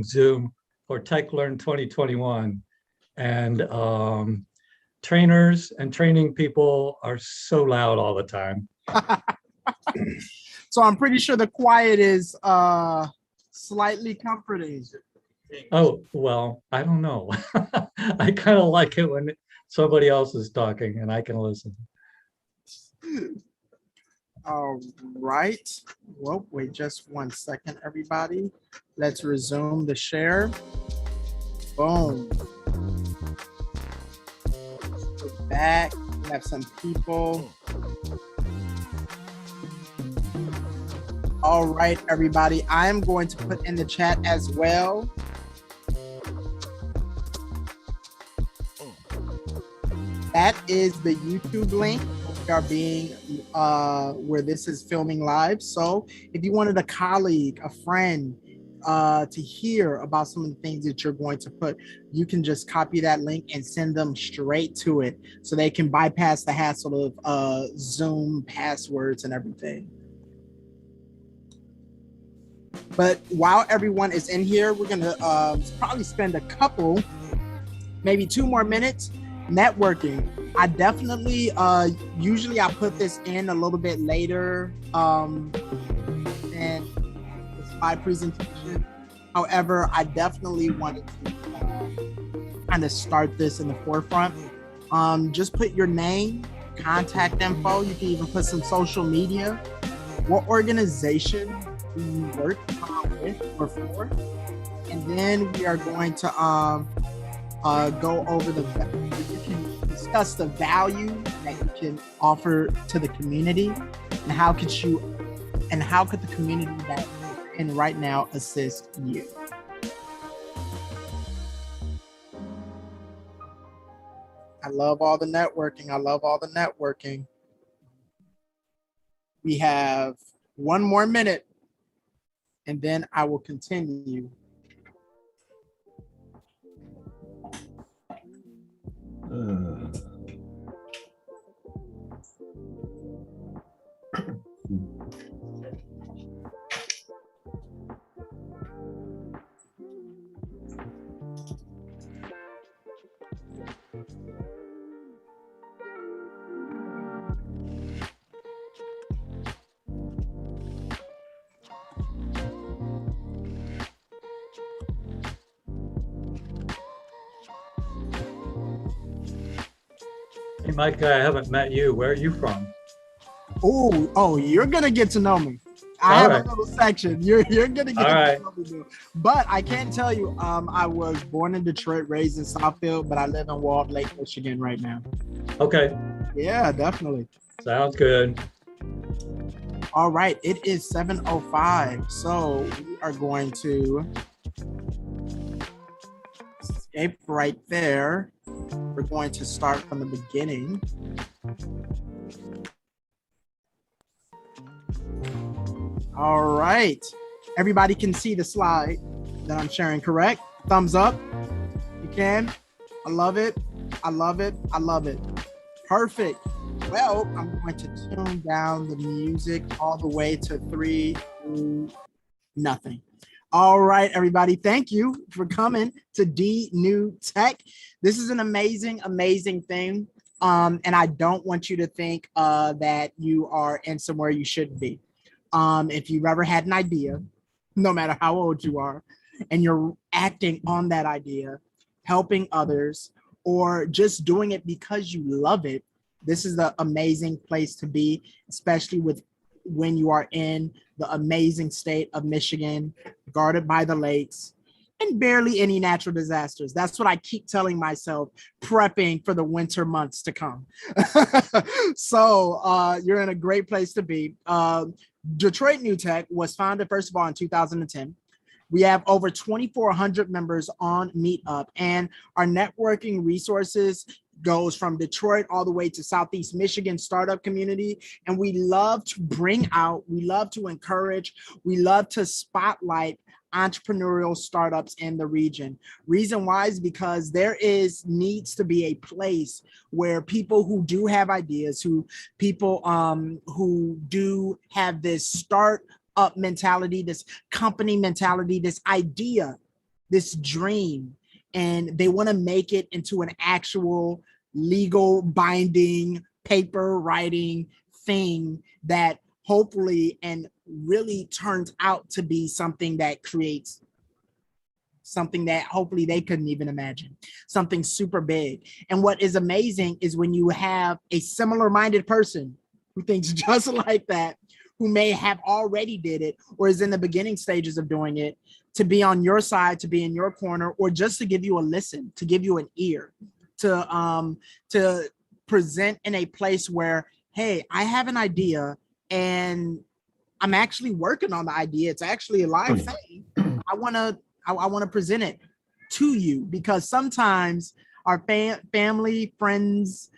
Zoom for Tech Learn 2021. And trainers and training people are so loud all the time. So I'm pretty sure the quiet is slightly comforting. Oh, well, I don't know. I kind of like it when somebody else is talking and I can listen. All right. Well, wait just 1 second, everybody. Let's resume the share. Boom. We're back. We have some people. All right, everybody. I am going to put in the chat as well. That is the YouTube link. We are being where this is filming live. So if you wanted a colleague, a friend to hear about some of the things that you're going to put, you can just copy that link and send them straight to it so they can bypass the hassle of Zoom passwords and everything. But while everyone is in here, we're going to probably spend a couple, maybe 2 more minutes networking. I definitely, usually I put this in a little bit later and it's my presentation. However, I definitely wanted to kind of start this in the forefront. Just put your name, contact info. You can even put some social media. What organization do you work with or for? And then we are going to go over you can discuss the value that you can offer to the community and how could the community that you're in right now assist you. I love all the networking. I love all the networking. We have 1 more minute and then I will continue. Hey, Mike, I haven't met you. Where are you from? Oh, you're gonna get to know me. I have a little section. You're gonna get to know me. But I can tell you, I was born in Detroit, raised in Southfield, but I live in Walled Lake, Michigan right now. Okay. Yeah, definitely. Sounds good. All right, it is 7:05, so we are going to escape right there. We're going to start from the beginning. All right, everybody can see the slide that I'm sharing, correct? Thumbs up. You can. I love it. I love it. I love it. Perfect. Well, I'm going to tune down the music all the way to 3, 2, nothing. All right, everybody. Thank you for coming to D New Tech. This is an amazing, amazing thing. And I don't want you to think that you are in somewhere you shouldn't be. If you've ever had an idea, no matter how old you are, and you're acting on that idea, helping others, or just doing it because you love it, this is the amazing place to be, especially when you are in the amazing state of Michigan, guarded by the lakes, and barely any natural disasters. That's what I keep telling myself, prepping for the winter months to come. So you're in a great place to be. Detroit New Tech was founded, first of all, in 2010. We have over 2,400 members on Meetup, and our networking resources goes from Detroit all the way to Southeast Michigan startup community. And we love to bring out, we love to encourage, we love to spotlight entrepreneurial startups in the region. Reason why is because there needs to be a place where people who do have ideas, who do have this start up mentality, this company mentality, this idea this dream, and they want to make it into an actual legal binding paper writing thing that hopefully and really turns out to be something that creates something that hopefully they couldn't even imagine, something super big. And what is amazing is when you have a similar minded person who thinks just like that, who may have already did it or is in the beginning stages of doing it, to be on your side, to be in your corner, or just to give you a listen, to give you an ear, to present in a place where, hey, I have an idea and I'm actually working on the idea. It's actually a live thing. I want to present it to you, because sometimes our family, friends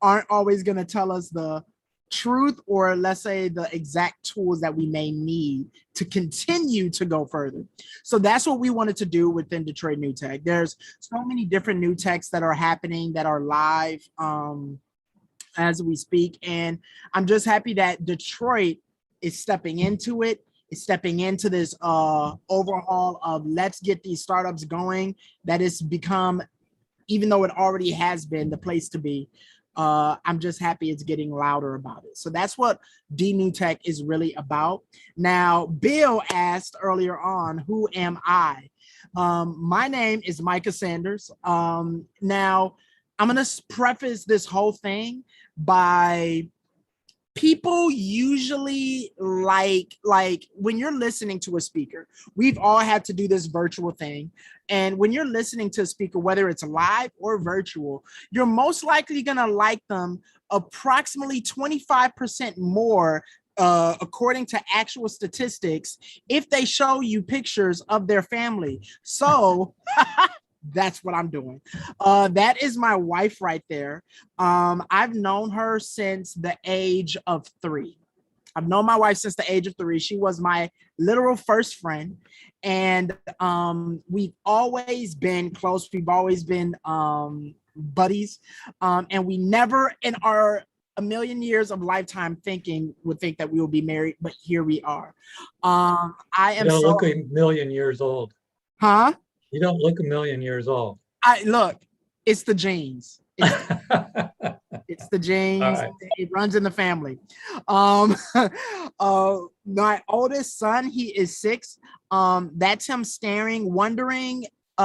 aren't always going to tell us the truth, or let's say the exact tools that we may need to continue to go further. So that's what we wanted to do within Detroit New Tech. There's so many different new techs that are happening, that are live as we speak. And I'm just happy that Detroit is stepping into it. Is stepping into this overhaul of let's get these startups going. That has become, even though it already has been, the place to be. I'm just happy it's getting louder about it. So that's what D New Tech is really about. Now, Bill asked earlier on, who am I? My name is Micah Sanders. Now, I'm going to preface this whole thing by, people usually like when you're listening to a speaker, we've all had to do this virtual thing. And when you're listening to a speaker, whether it's live or virtual, you're most likely going to like them approximately 25% more, according to actual statistics, if they show you pictures of their family. So that's what I'm doing. That is my wife right there. I've known her since the age of 3. I've known my wife since the age of 3. She was my literal first friend. And we've always been close. We've always been buddies. And we never in our a million years of lifetime thinking would think that we will be married, but here we are. I am You don't so, look a million years old. huh? You don't look a million years old. Look, it's the genes. It's the genes. Right. It runs in the family. My oldest son, he is 6. That's him staring, wondering. We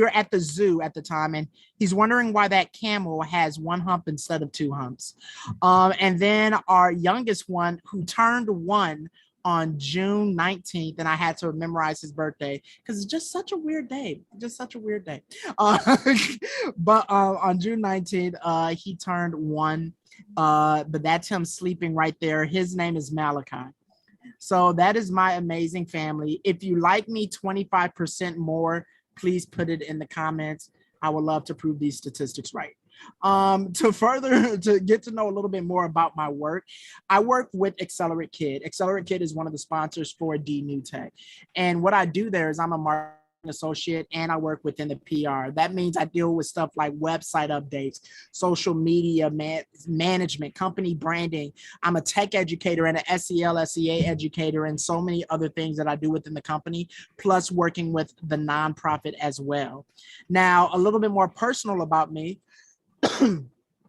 were at the zoo at the time, and he's wondering why that camel has 1 hump instead of 2 humps. And then our youngest one, who turned 1 on June 19th, and I had to memorize his birthday because it's just such a weird day. But on June 19th, he turned 1. But that's him sleeping right there. His name is Malachi. So that is my amazing family. If you like me 25% more, please put it in the comments. I would love to prove these statistics right. To get to know a little bit more about my work, I work with Accelerate Kid. Accelerate Kid is one of the sponsors for D New Tech. And what I do there is I'm a marketing associate, and I work within the PR. That means I deal with stuff like website updates, social media management, company branding. I'm a tech educator and an SEA educator, and so many other things that I do within the company, plus working with the nonprofit as well. Now, a little bit more personal about me,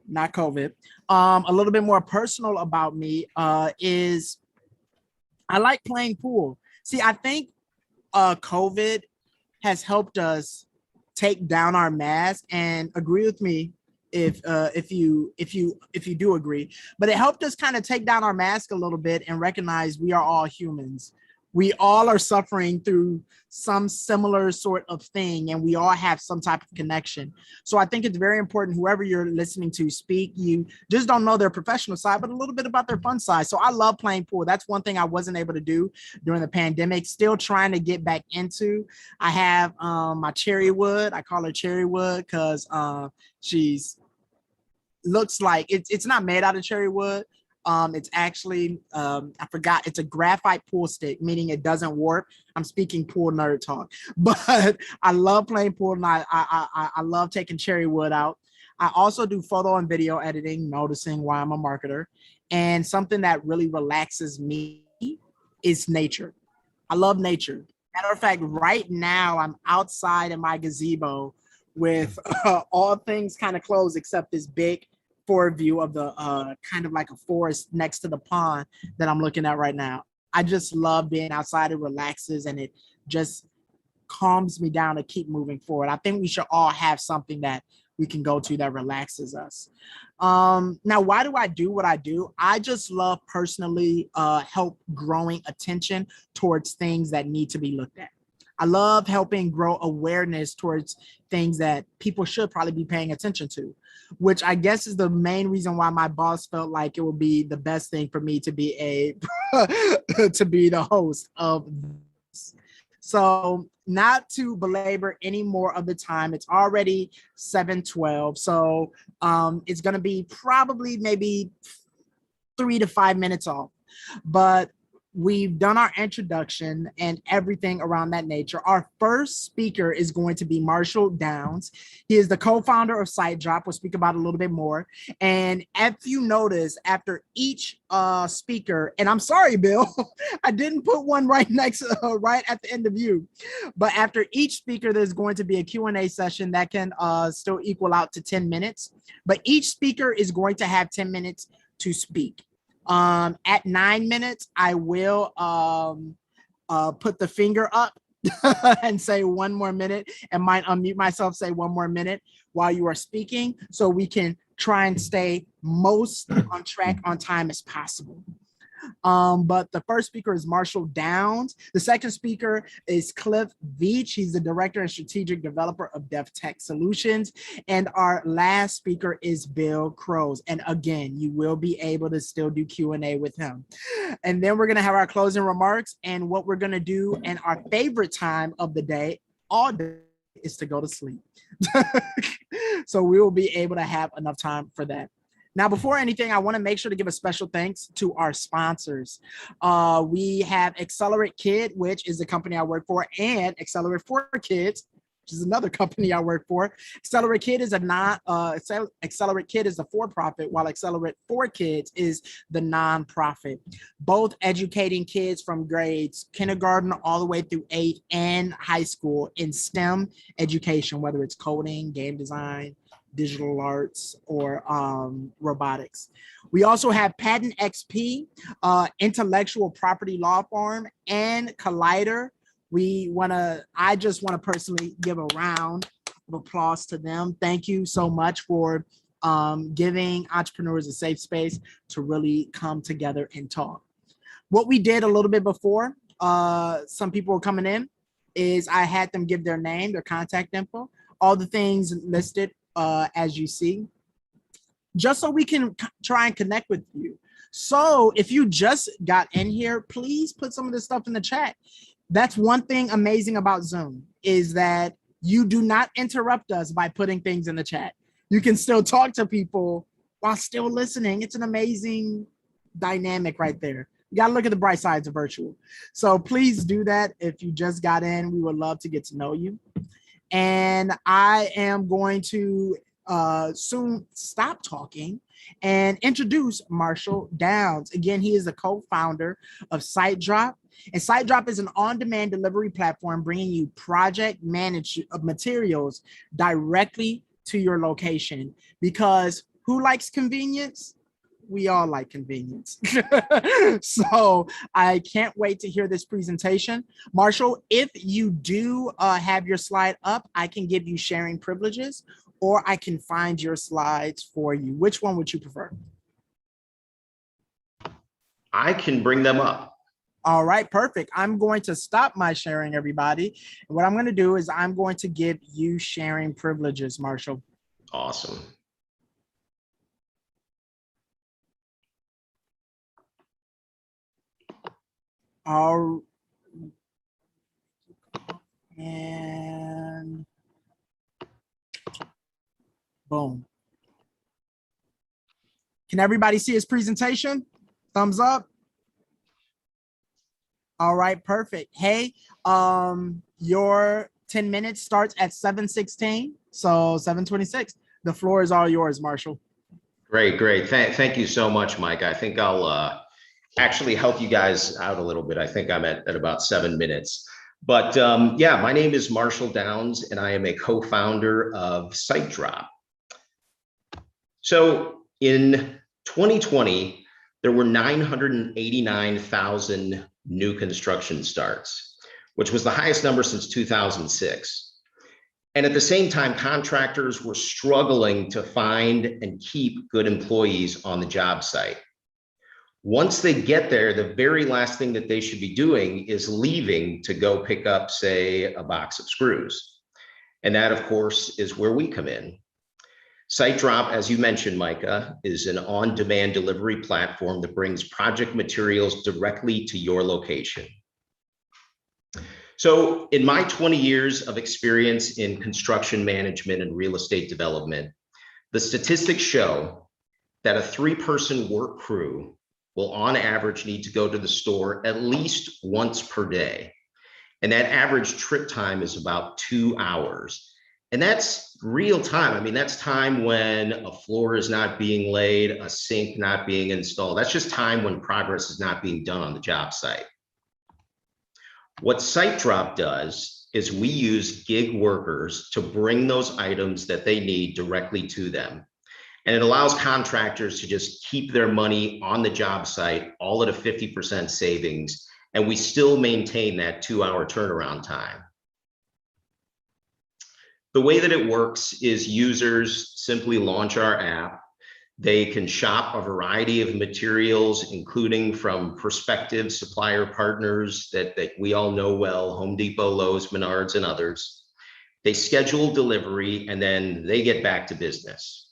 not COVID. A little bit more personal about me is I like playing pool. See, I think COVID has helped us take down our mask, and agree with me if you do agree. But it helped us kind of take down our mask a little bit and recognize we are all humans. We all are suffering through some similar sort of thing, and we all have some type of connection. So I think it's very important, whoever you're listening to speak, you just don't know their professional side, but a little bit about their fun side. So I love playing pool. That's one thing I wasn't able to do during the pandemic, still trying to get back into. I have my Cherry Wood. I call her Cherry Wood because she's looks like it's not made out of cherry wood. It's actually, I forgot, it's a graphite pool stick, meaning it doesn't warp. I'm speaking pool nerd talk, but I love playing pool, and I love taking cherry wood out. I also do photo and video editing, noticing why I'm a marketer. And something that really relaxes me is nature. I love nature. Matter of fact, right now I'm outside in my gazebo with all things kind of closed except this big forward view of the kind of like a forest next to the pond that I'm looking at right now. I just love being outside. It relaxes and it just calms me down to keep moving forward. I think we should all have something that we can go to that relaxes us. Now, why do I do what I do? I just love personally help growing attention towards things that need to be looked at. I love helping grow awareness towards things that people should probably be paying attention to, which I guess is the main reason why my boss felt like it would be the best thing for me to be a to be the host of this. So not to belabor any more of the time, it's already 7:12. So it's going to be probably maybe 3 to 5 minutes off. But we've done our introduction and everything around that nature. Our first speaker is going to be Marshall Downs. He is the co-founder of SiteDrop. We'll speak about it a little bit more. And if you notice, after each speaker, and I'm sorry, Bill, I didn't put one right next, right at the end of you. But after each speaker, there's going to be a Q&A session that can still equal out to 10 minutes. But each speaker is going to have 10 minutes to speak. At 9 minutes, I will put the finger up and say 1 more minute, and might unmute myself, say 1 more minute while you are speaking, so we can try and stay most on track on time as possible. But the first speaker is Marshall Downs. The second speaker is Cliff Veach. He's the director and strategic developer of Dev Tech Solutions. And our last speaker is Bill Crows. And again, you will be able to still do Q&A with him. And then we're going to have our closing remarks. And what we're going to do in our favorite time of the day, all day, is to go to sleep. So we will be able to have enough time for that. Now, before anything, I want to make sure to give a special thanks to our sponsors. We have Accelerate Kid, which is the company I work for, and Accelerate for Kids, which is another company I work for. Accelerate Kid is Accelerate Kid is the for-profit, while Accelerate for Kids is the non-profit. Both educating kids from grades kindergarten all the way through 8th and high school in STEM education, whether it's coding, game design, digital arts, or robotics. We also have Patent XP, intellectual property law firm, and Collider. I just want to personally give a round of applause to them. Thank you so much for giving entrepreneurs a safe space to really come together and talk. What we did a little bit before, some people were coming in, is I had them give their name, their contact info, all the things listed as you see, just so we can try and connect with you. So if you just got in here, please put some of this stuff in the chat. That's one thing amazing about Zoom, is that you do not interrupt us by putting things in the chat. You can still talk to people while still listening. It's an amazing dynamic right there. You got to look at the bright sides of virtual. So please do that. If you just got in, we would love to get to know you. And I am going to soon stop talking and introduce Marshall Downs. Again, he is the co-founder of SiteDrop. And SiteDrop is an on-demand delivery platform bringing you project managed materials directly to your location. Because who likes convenience? We all like convenience. So I can't wait to hear this presentation. Marshall, if you do have your slide up, I can give you sharing privileges, or I can find your slides for you. Which one would you prefer? I can bring them up. All right, perfect. I'm going to stop my sharing, everybody. And what I'm going to do is I'm going to give you sharing privileges, Marshall. Awesome. And boom. Can everybody see his presentation? Thumbs up. All right, perfect. Hey, your 10 minutes starts at 7:16, so 7:26. The floor is all yours, Marshall. Great. Thank you so much, Mike. I think I'll actually help you guys out a little bit. I think I'm at about 7 minutes. But yeah, my name is Marshall Downs, and I am a co-founder of SiteDrop. So in 2020, there were 989,000 new construction starts, which was the highest number since 2006. And at the same time, contractors were struggling to find and keep good employees on the job site. Once they get there, the very last thing that they should be doing is leaving to go pick up, say, a box of screws. And that, of course, is where we come in. SiteDrop, as you mentioned, Micah, is an on-demand delivery platform that brings project materials directly to your location. So in my 20 years of experience in construction management and real estate development, the statistics show that a 3-person work crew will on average need to go to the store at least once per day. And that average trip time is about 2 hours. And that's real time. I mean, that's time when a floor is not being laid, a sink not being installed. That's just time when progress is not being done on the job site. What SiteDrop does is we use gig workers to bring those items that they need directly to them. And it allows contractors to just keep their money on the job site, all at a 50% savings, and we still maintain that 2-hour turnaround time. The way that it works is users simply launch our app. They can shop a variety of materials, including from prospective supplier partners that we all know well, Home Depot, Lowe's, Menards, and others. They schedule delivery, and then they get back to business.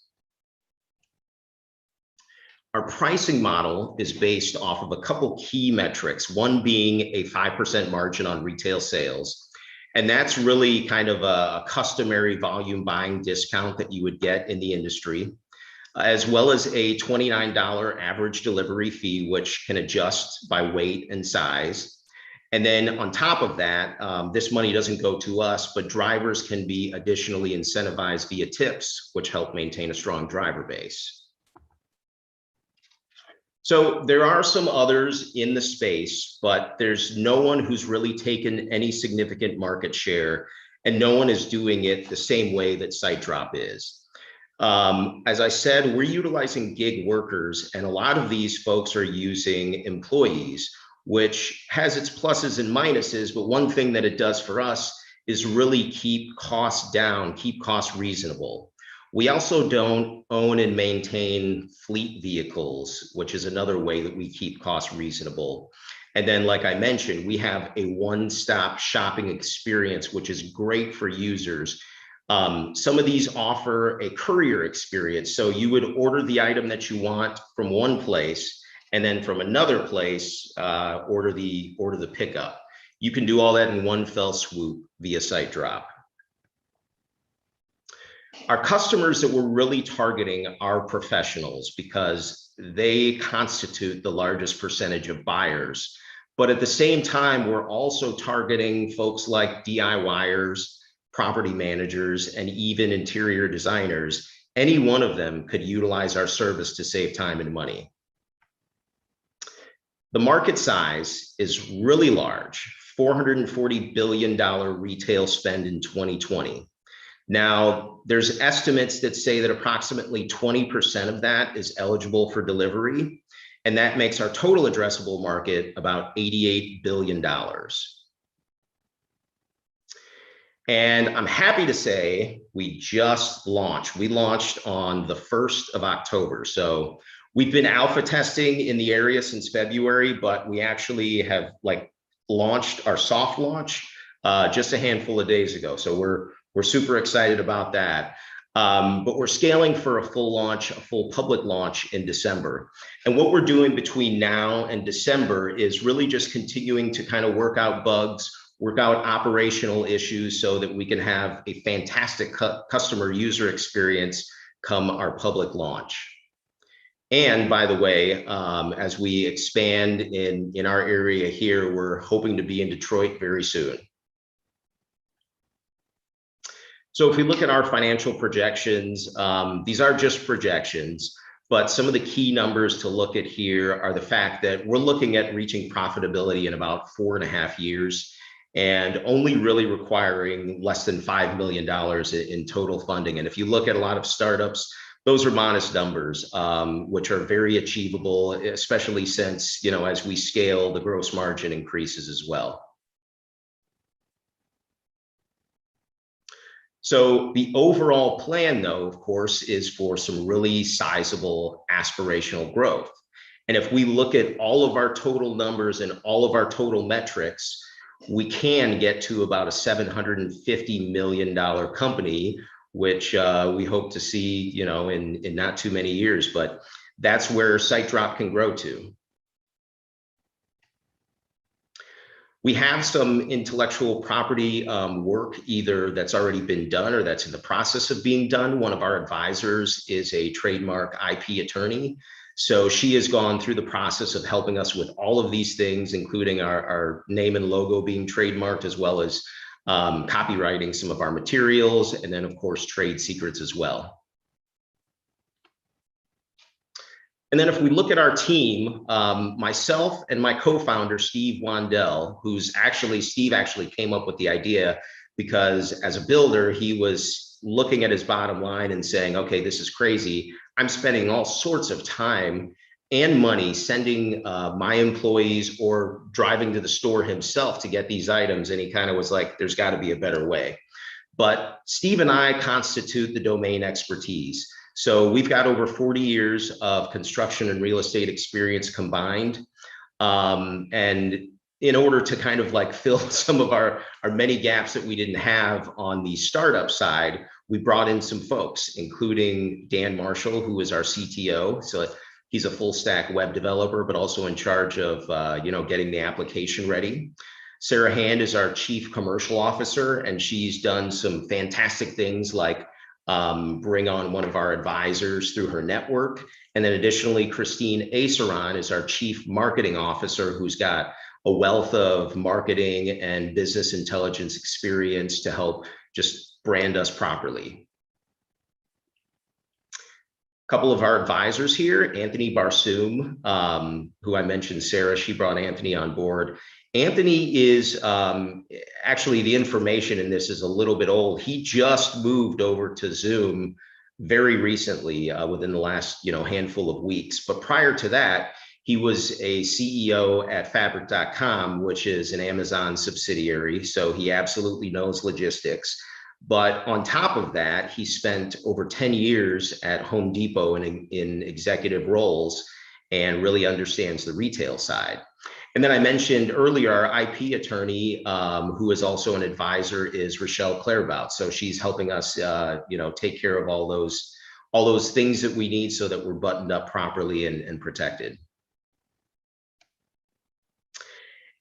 Our pricing model is based off of a couple key metrics, one being a 5% margin on retail sales. And that's really kind of a customary volume buying discount that you would get in the industry, as well as a $29 average delivery fee, which can adjust by weight and size. And then on top of that, this money doesn't go to us, but drivers can be additionally incentivized via tips, which help maintain a strong driver base. So there are some others in the space, but there's no one who's really taken any significant market share, and no one is doing it the same way that SiteDrop is. As I said, we're utilizing gig workers, and a lot of these folks are using employees, which has its pluses and minuses, but one thing that it does for us is really keep costs down, keep costs reasonable. We also don't own and maintain fleet vehicles, which is another way that we keep costs reasonable. And then, like I mentioned, we have a one-stop shopping experience, which is great for users. Some of these offer a courier experience. So you would order the item that you want from one place, and then from another place, order the pickup. You can do all that in one fell swoop via SiteDrop. Our customers that we're really targeting are professionals because they constitute the largest percentage of buyers. But at the same time, we're also targeting folks like DIYers, property managers, and even interior designers. Any one of them could utilize our service to save time and money. The market size is really large, $440 billion retail spend in 2020. Now, there's estimates that say that approximately 20% of that is eligible for delivery, and that makes our total addressable market about $88 billion. And I'm happy to say we just launched. We launched on the 1st of October. So we've been alpha testing in the area since February, but we actually have launched our soft launch just a handful of days ago. So we're super excited about that. But we're scaling for a full launch, a full public launch in December. And what we're doing between now and December is really just continuing to kind of work out bugs, work out operational issues so that we can have a fantastic customer user experience come our public launch. And by the way, as we expand in our area here, we're hoping to be in Detroit very soon. So if we look at our financial projections, these are just projections, but some of the key numbers to look at here are the fact that we're looking at reaching profitability in about 4.5 years. and only really requiring less than $5 million in total funding. And if you look at a lot of startups, those are modest numbers, which are very achievable, especially since, as we scale, the gross margin increases as well. So the overall plan, though, of course, is for some really sizable aspirational growth. And if we look at all of our total numbers and all of our total metrics, we can get to about a $750 million company, which we hope to see, in not too many years, but that's where SiteDrop can grow to. We have some intellectual property work either that's already been done or that's in the process of being done. One of our advisors is a trademark IP attorney. So she has gone through the process of helping us with all of these things, including our name and logo being trademarked, as well as copywriting some of our materials, and then of course, trade secrets as well. And then if we look at our team, myself and my co-founder, Steve Wandel, Steve actually came up with the idea because as a builder, he was looking at his bottom line and saying, okay, this is crazy. I'm spending all sorts of time and money sending my employees or driving to the store himself to get these items. And he kind of was like, there's got to be a better way. But Steve and I constitute the domain expertise. So we've got over 40 years of construction and real estate experience combined. And in order to kind of like fill some of our many gaps that we didn't have on the startup side, we brought in some folks, including Dan Marshall, who is our CTO. So he's a full stack web developer, but also in charge of getting the application ready. Sarah Hand is our chief commercial officer, and she's done some fantastic things like bring on one of our advisors through her network. And then additionally, Christine Aceron is our chief marketing officer, who's got a wealth of marketing and business intelligence experience to help just brand us properly. A couple of our advisors here, Anthony Barsoom, who I mentioned, Sarah, she brought Anthony on board. Anthony is actually, the information in this is a little bit old. He just moved over to Zoom very recently, within the last handful of weeks. But prior to that, he was a CEO at Fabric.com, which is an Amazon subsidiary. So he absolutely knows logistics. But on top of that, he spent over 10 years at Home Depot in executive roles and really understands the retail side. And then I mentioned earlier, our IP attorney, who is also an advisor, is Rochelle Clairbout. So she's helping us, take care of all those things that we need so that we're buttoned up properly and protected.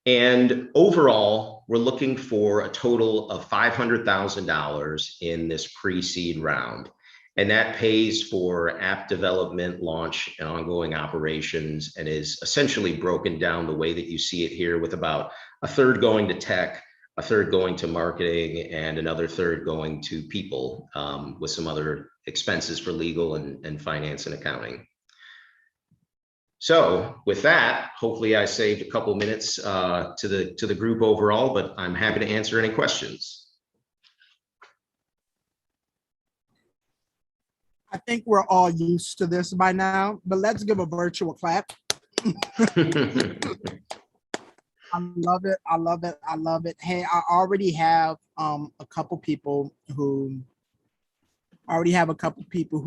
And overall, we're looking for a total of $500,000 in this pre-seed round. And that pays for app development, launch, and ongoing operations, and is essentially broken down the way that you see it here, with about a third going to tech, a third going to marketing, and another third going to people, with some other expenses for legal and finance and accounting. So with that, hopefully I saved a couple minutes to the group overall, but I'm happy to answer any questions. I think we're all used to this by now, but let's give a virtual clap. I love it. I love it. I love it. Hey, I already have a couple people who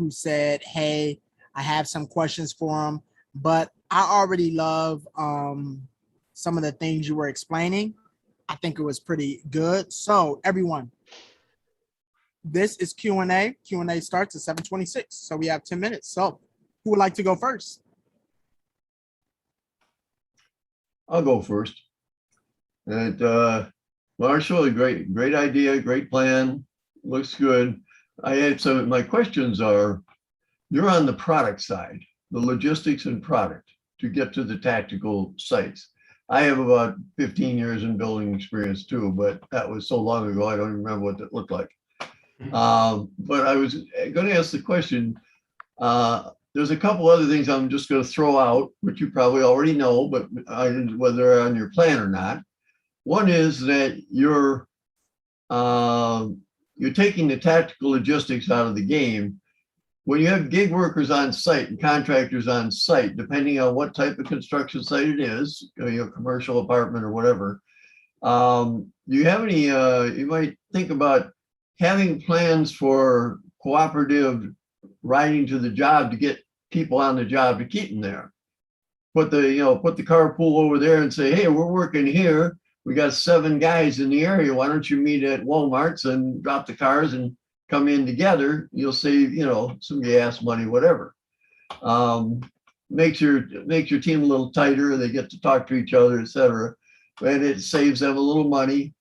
said, hey, I have some questions for them, but I already love some of the things you were explaining. I think it was pretty good. So everyone, this is Q&A. Q&A starts at 7:26. So we have 10 minutes. So who would like to go first? I'll go first. And Marshall, a great idea, great plan. Looks good. I had some, my questions are, you're on the product side, the logistics and product to get to the tactical sites. I have about 15 years in building experience too, but that was so long ago, I don't even remember what that looked like. But I was going to ask the question, there's a couple other things I'm just going to throw out, which you probably already know, but I didn't, whether they're on your plan or not. One is that you're taking the tactical logistics out of the game. When you have gig workers on site and contractors on site, depending on what type of construction site it is, commercial apartment or whatever, you have any, you might think about having plans for cooperative riding to the job to get people on the job to keep them there. Put the carpool over there and say, hey, we're working here. We got 7 guys in the area. Why don't you meet at Walmart's and drop the cars and come in together? You'll save, some gas money, whatever. Makes your team a little tighter. They get to talk to each other, etc. And it saves them a little money.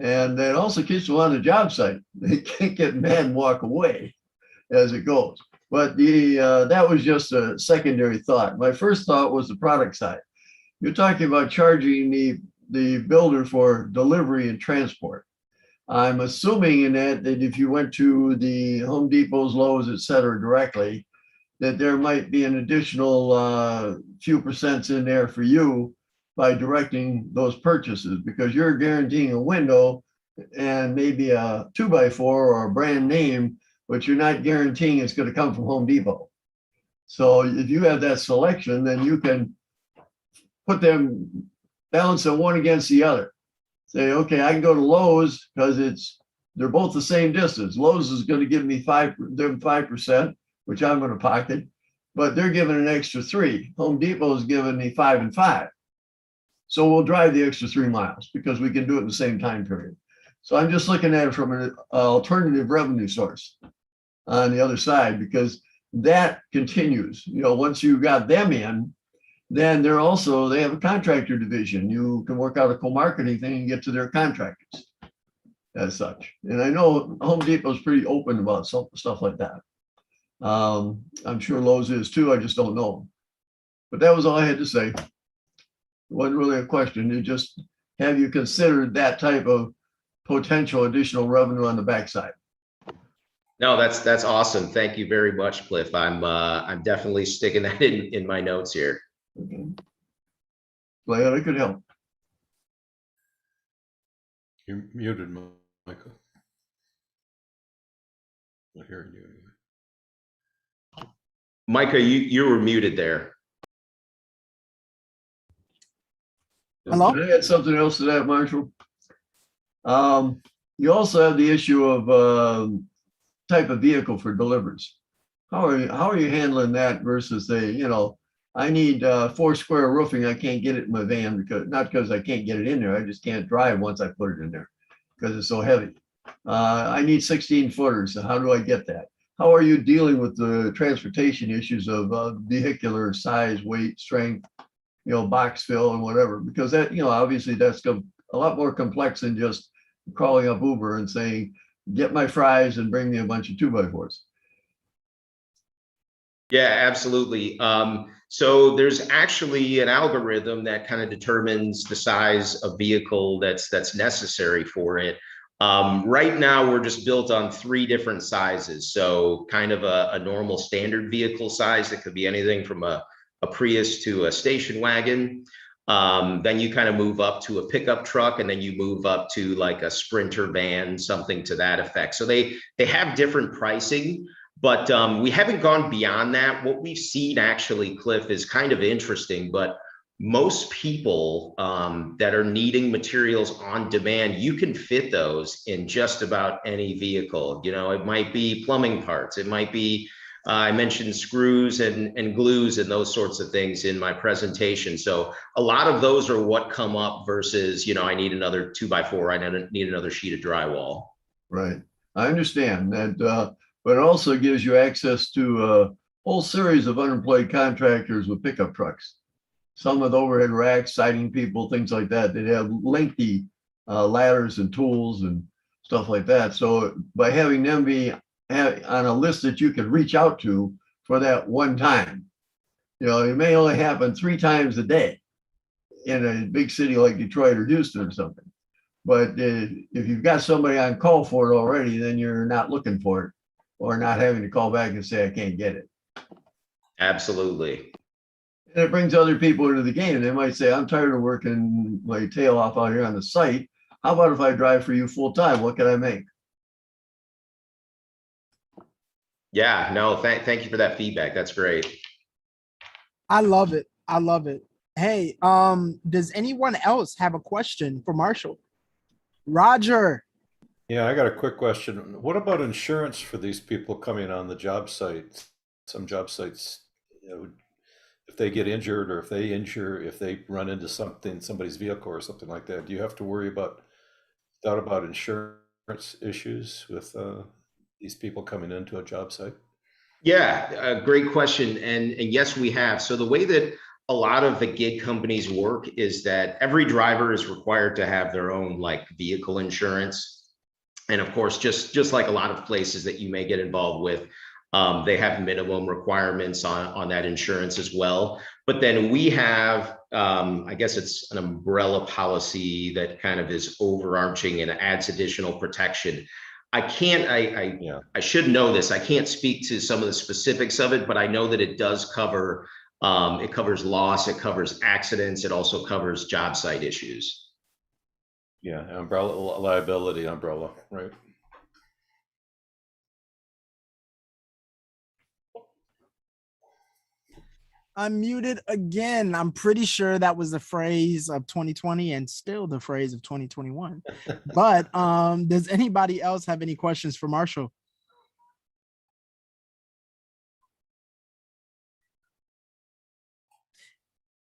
And it also keeps them on the job site. They can't get mad and walk away as it goes. But that was just a secondary thought. My first thought was the product side. You're talking about charging the builder for delivery and transport. I'm assuming in that if you went to the Home Depots, Lowe's, et cetera, directly, that there might be an additional few percents in there for you by directing those purchases, because you're guaranteeing a window and maybe a 2x4 or a brand name, but you're not guaranteeing it's going to come from Home Depot. So if you have that selection, then you can put them, balance them one against the other. Say, okay, I can go to Lowe's because they're both the same distance. Lowe's is going to give me 5%, which I'm going to pocket, but they're giving an extra 3. Home Depot is giving me 5 and 5. So we'll drive the extra 3 miles because we can do it in the same time period. So I'm just looking at it from an alternative revenue source on the other side, because that continues. Once you got them in, then they have a contractor division. You can work out a co-marketing thing and get to their contractors as such. And I know Home Depot is pretty open about stuff like that. I'm sure Lowe's is too. I just don't know. But that was all I had to say. It wasn't really a question. It just, have you considered that type of potential additional revenue on the backside? No, that's awesome. Thank you very much, Cliff. I'm definitely sticking that in my notes here. Okay. Glad I could help. You're muted, Michael. Not hearing you anyway. Micah, you were muted there. Hello? Can I add something else to that, Marshall? You also have the issue of type of vehicle for deliveries. How are you handling that versus I need 4 square roofing. I can't get it in my van not because I can't get it in there. I just can't drive once I put it in there because it's so heavy. I need 16 footers. So how do I get that? How are you dealing with the transportation issues of vehicular size, weight, strength, box fill and whatever? Because that, obviously that's a lot more complex than just calling up Uber and saying, get my fries and bring me a bunch of 2x4s. Yeah, absolutely. So there's actually an algorithm that kind of determines the size of vehicle that's necessary for it. Right now, we're just built on 3 different sizes. So kind of a normal standard vehicle size that could be anything from a Prius to a station wagon. Then you kind of move up to a pickup truck, and then you move up to like a Sprinter van, something to that effect. So they have different pricing. But we haven't gone beyond that. What we've seen actually, Cliff, is kind of interesting, but most people that are needing materials on demand, you can fit those in just about any vehicle. It might be plumbing parts. It might be, I mentioned screws and glues and those sorts of things in my presentation. So a lot of those are what come up versus, I need another 2x4. I need another sheet of drywall. Right. I understand that. But it also gives you access to a whole series of unemployed contractors with pickup trucks. Some with overhead racks, siding people, things like that. They have lengthy ladders and tools and stuff like that. So by having them be on a list that you can reach out to for that one time, it may only happen 3 times a day in a big city like Detroit or Houston or something. But if you've got somebody on call for it already, then you're not looking for it, or not having to call back and say, I can't get it. Absolutely. And it brings other people into the game. They might say, I'm tired of working my tail off out here on the site. How about if I drive for you full time? What can I make? Yeah, no, thank you for that feedback. That's great. I love it. I love it. Hey, does anyone else have a question for Marshall? Roger. Yeah, I got a quick question. What about insurance for these people coming on the job site? Some job sites, if they get injured or if they run into somebody's vehicle or something like that, do you have to worry about, thought about insurance issues with these people coming into a job site? Yeah, great question. And yes, we have. So the way that a lot of the gig companies work is that every driver is required to have their own like vehicle insurance. And of course, just like a lot of places that you may get involved with, they have minimum requirements on that insurance as well. But then we have, I guess it's an umbrella policy that kind of is overarching and adds additional protection. I can't, I should know this. I can't speak to some of the specifics of it, but I know that it does cover, it covers loss, it covers accidents, it also covers job site issues. Yeah, umbrella liability umbrella, right? I'm muted again. I'm pretty sure that was the phrase of 2020 and still the phrase of 2021. But does anybody else have any questions for Marshall?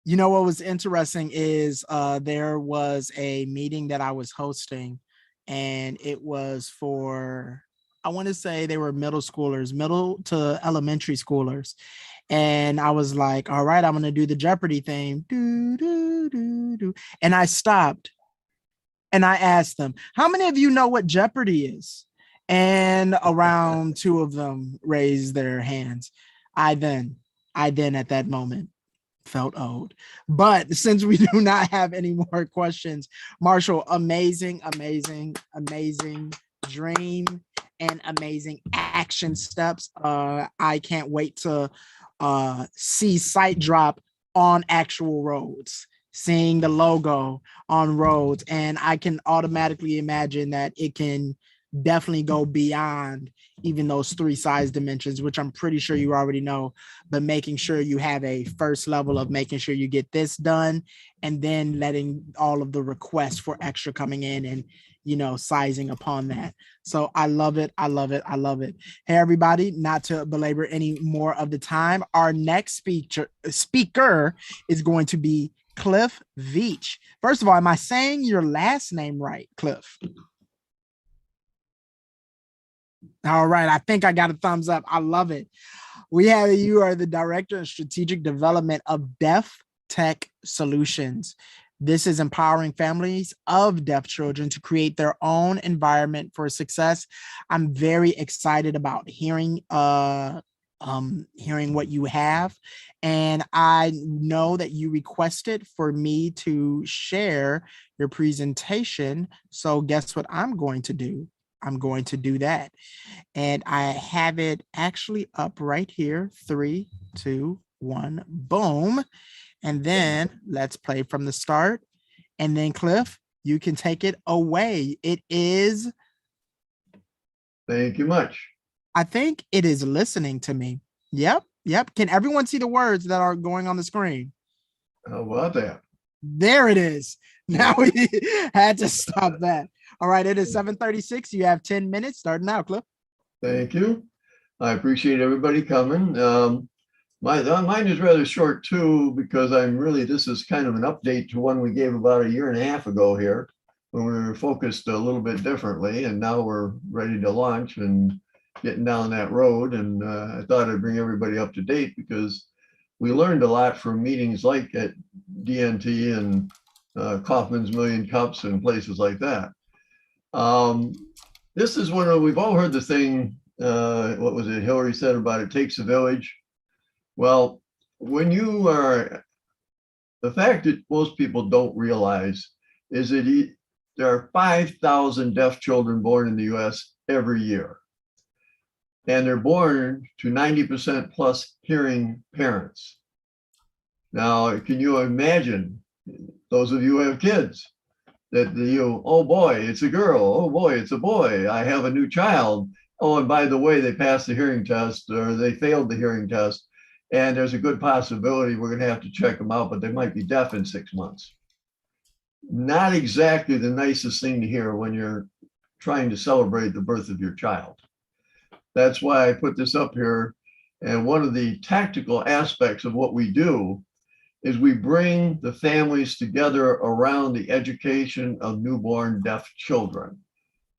You know what was interesting is there was a meeting that I was hosting, and it was for, I want to say they were middle schoolers, middle to elementary schoolers. And I was like, all right, I'm going to do the Jeopardy thing. Do, do, do, do. And I stopped and I asked them, how many of you know what Jeopardy is? And around two of them raised their hands. I then at that moment felt old. But since we do not have any more questions, Marshall, amazing dream and amazing action steps. I can't wait to see site drop on actual roads, seeing the logo on roads, and I can automatically imagine that it can definitely go beyond even those 3 size dimensions, which I'm pretty sure you already know, but making sure you have a first level of making sure you get this done, and then letting all of the requests for extra coming in and, you know, sizing upon that. So I love it. I love it. I love it. Hey, everybody, not to belabor any more of the time, our next speaker is going to be Cliff Veach. First of all, am I saying your last name right, Cliff? All right. I think I got a thumbs up. I love it. You are the Director of Strategic Development of Deaf Tech Solutions. This is empowering families of deaf children to create their own environment for success. I'm very excited about hearing what you have. And I know that you requested for me to share your presentation. So guess what I'm going to do? I'm going to do that. And I have it actually up right here. 3, 2, 1, boom. And then let's play from the start. And then Cliff, you can take it away. It is. Thank you much. I think it is listening to me. Yep. Can everyone see the words that are going on the screen? How about that? There it is. Now we had to stop that. All right, it is 7:36. You have 10 minutes. Starting now, Cliff. Thank you. I appreciate everybody coming. Mine is rather short too, because this is kind of an update to one we gave about 1.5 years ago here, when we were focused a little bit differently, and now we're ready to launch and getting down that road. And I thought I'd bring everybody up to date, because we learned a lot from meetings like at DNT and Kaufman's Million Cups and places like that. This is we've all heard the thing, what was it, Hillary said about it takes a village. Well, the fact that most people don't realize is that there are 5,000 deaf children born in the US every year. And they're born to 90% plus hearing parents. Now, can you imagine, those of you who have kids, that oh boy, it's a girl. Oh boy, it's a boy. I have a new child. Oh, and by the way, they passed the hearing test or they failed the hearing test. And there's a good possibility we're going to have to check them out, but they might be deaf in 6 months. Not exactly the nicest thing to hear when you're trying to celebrate the birth of your child. That's why I put this up here. And one of the tactical aspects of what we do is we bring the families together around the education of newborn deaf children.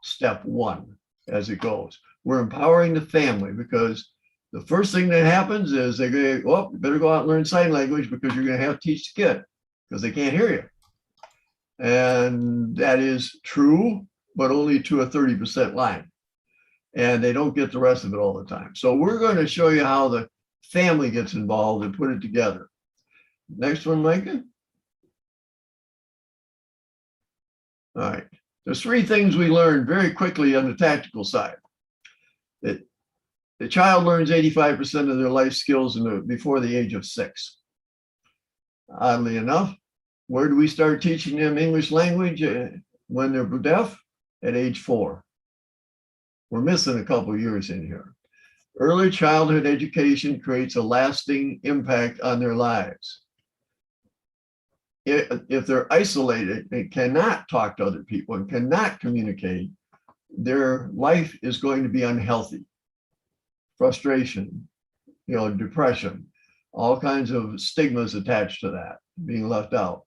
Step one, as it goes. We're empowering the family because the first thing that happens is they go, well, you better go out and learn sign language because you're going to have to teach the kid because they can't hear you. And that is true, but only to a 30% line. And they don't get the rest of it all the time. So we're going to show you how the family gets involved and put it together. Next one, Micah. All right. There's 3 things we learned very quickly on the tactical side. That the child learns 85% of their life skills before the age of 6. Oddly enough, where do we start teaching them English language when they're deaf? At age 4. We're missing a couple of years in here. Early childhood education creates a lasting impact on their lives. If they're isolated and cannot talk to other people and cannot communicate, their life is going to be unhealthy. Frustration, depression, all kinds of stigmas attached to that, being left out.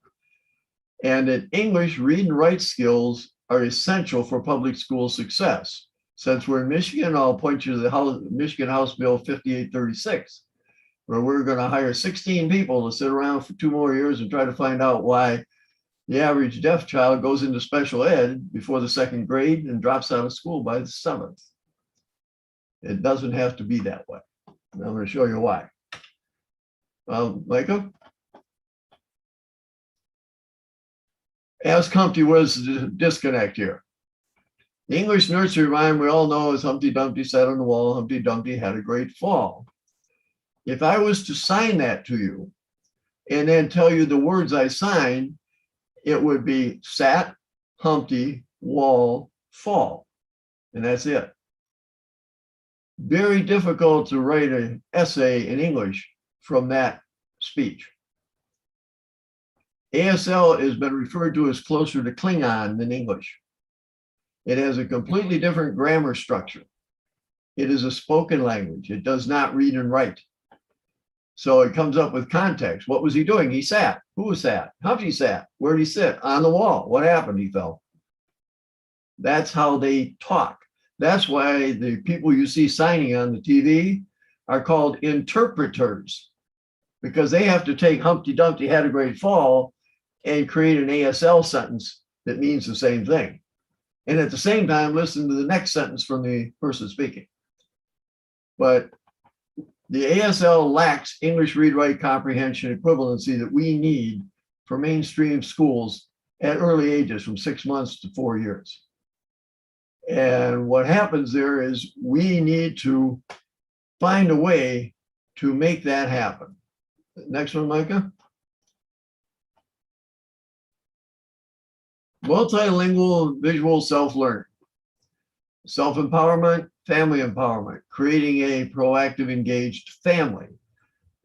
And in English, read and write skills are essential for public school success. Since we're in Michigan, I'll point you to the Michigan House Bill 5836. Where we're going to hire 16 people to sit around for 2 more years and try to find out why the average deaf child goes into special ed before the 2nd grade and drops out of school by the 7th. It doesn't have to be that way. And I'm going to show you why. Micah? Ask Humpty, where's the disconnect here? The English nursery rhyme we all know is Humpty Dumpty sat on the wall, Humpty Dumpty had a great fall. If I was to sign that to you and then tell you the words I signed, it would be sat, Humpty, wall, fall. And that's it. Very difficult to write an essay in English from that speech. ASL has been referred to as closer to Klingon than English. It has a completely different grammar structure. It is a spoken language. It does not read and write. So it comes up with context. What was he doing? He sat. Who was sat? Humpty sat. Where did he sit? On the wall. What happened? He fell. That's how they talk. That's why the people you see signing on the TV are called interpreters, because they have to take Humpty Dumpty had a great fall and create an ASL sentence that means the same thing. And at the same time, listen to the next sentence from the person speaking. But the ASL lacks English read-write comprehension equivalency that we need for mainstream schools at early ages from 6 months to 4 years. And what happens there is we need to find a way to make that happen. Next one, Micah. Multilingual visual self-learning. Self-empowerment, family empowerment, creating a proactive, engaged family.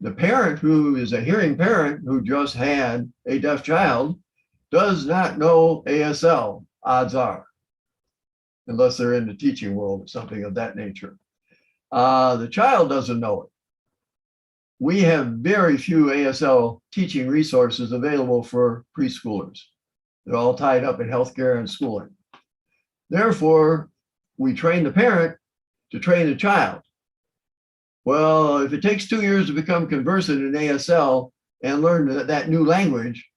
The parent who is a hearing parent who just had a deaf child does not know ASL, odds are, unless they're in the teaching world or something of that nature. The child doesn't know it. We have very few ASL teaching resources available for preschoolers. They're all tied up in healthcare and schooling. Therefore, we train the parent to train the child. Well, if it takes 2 years to become conversant in ASL and learn that new language,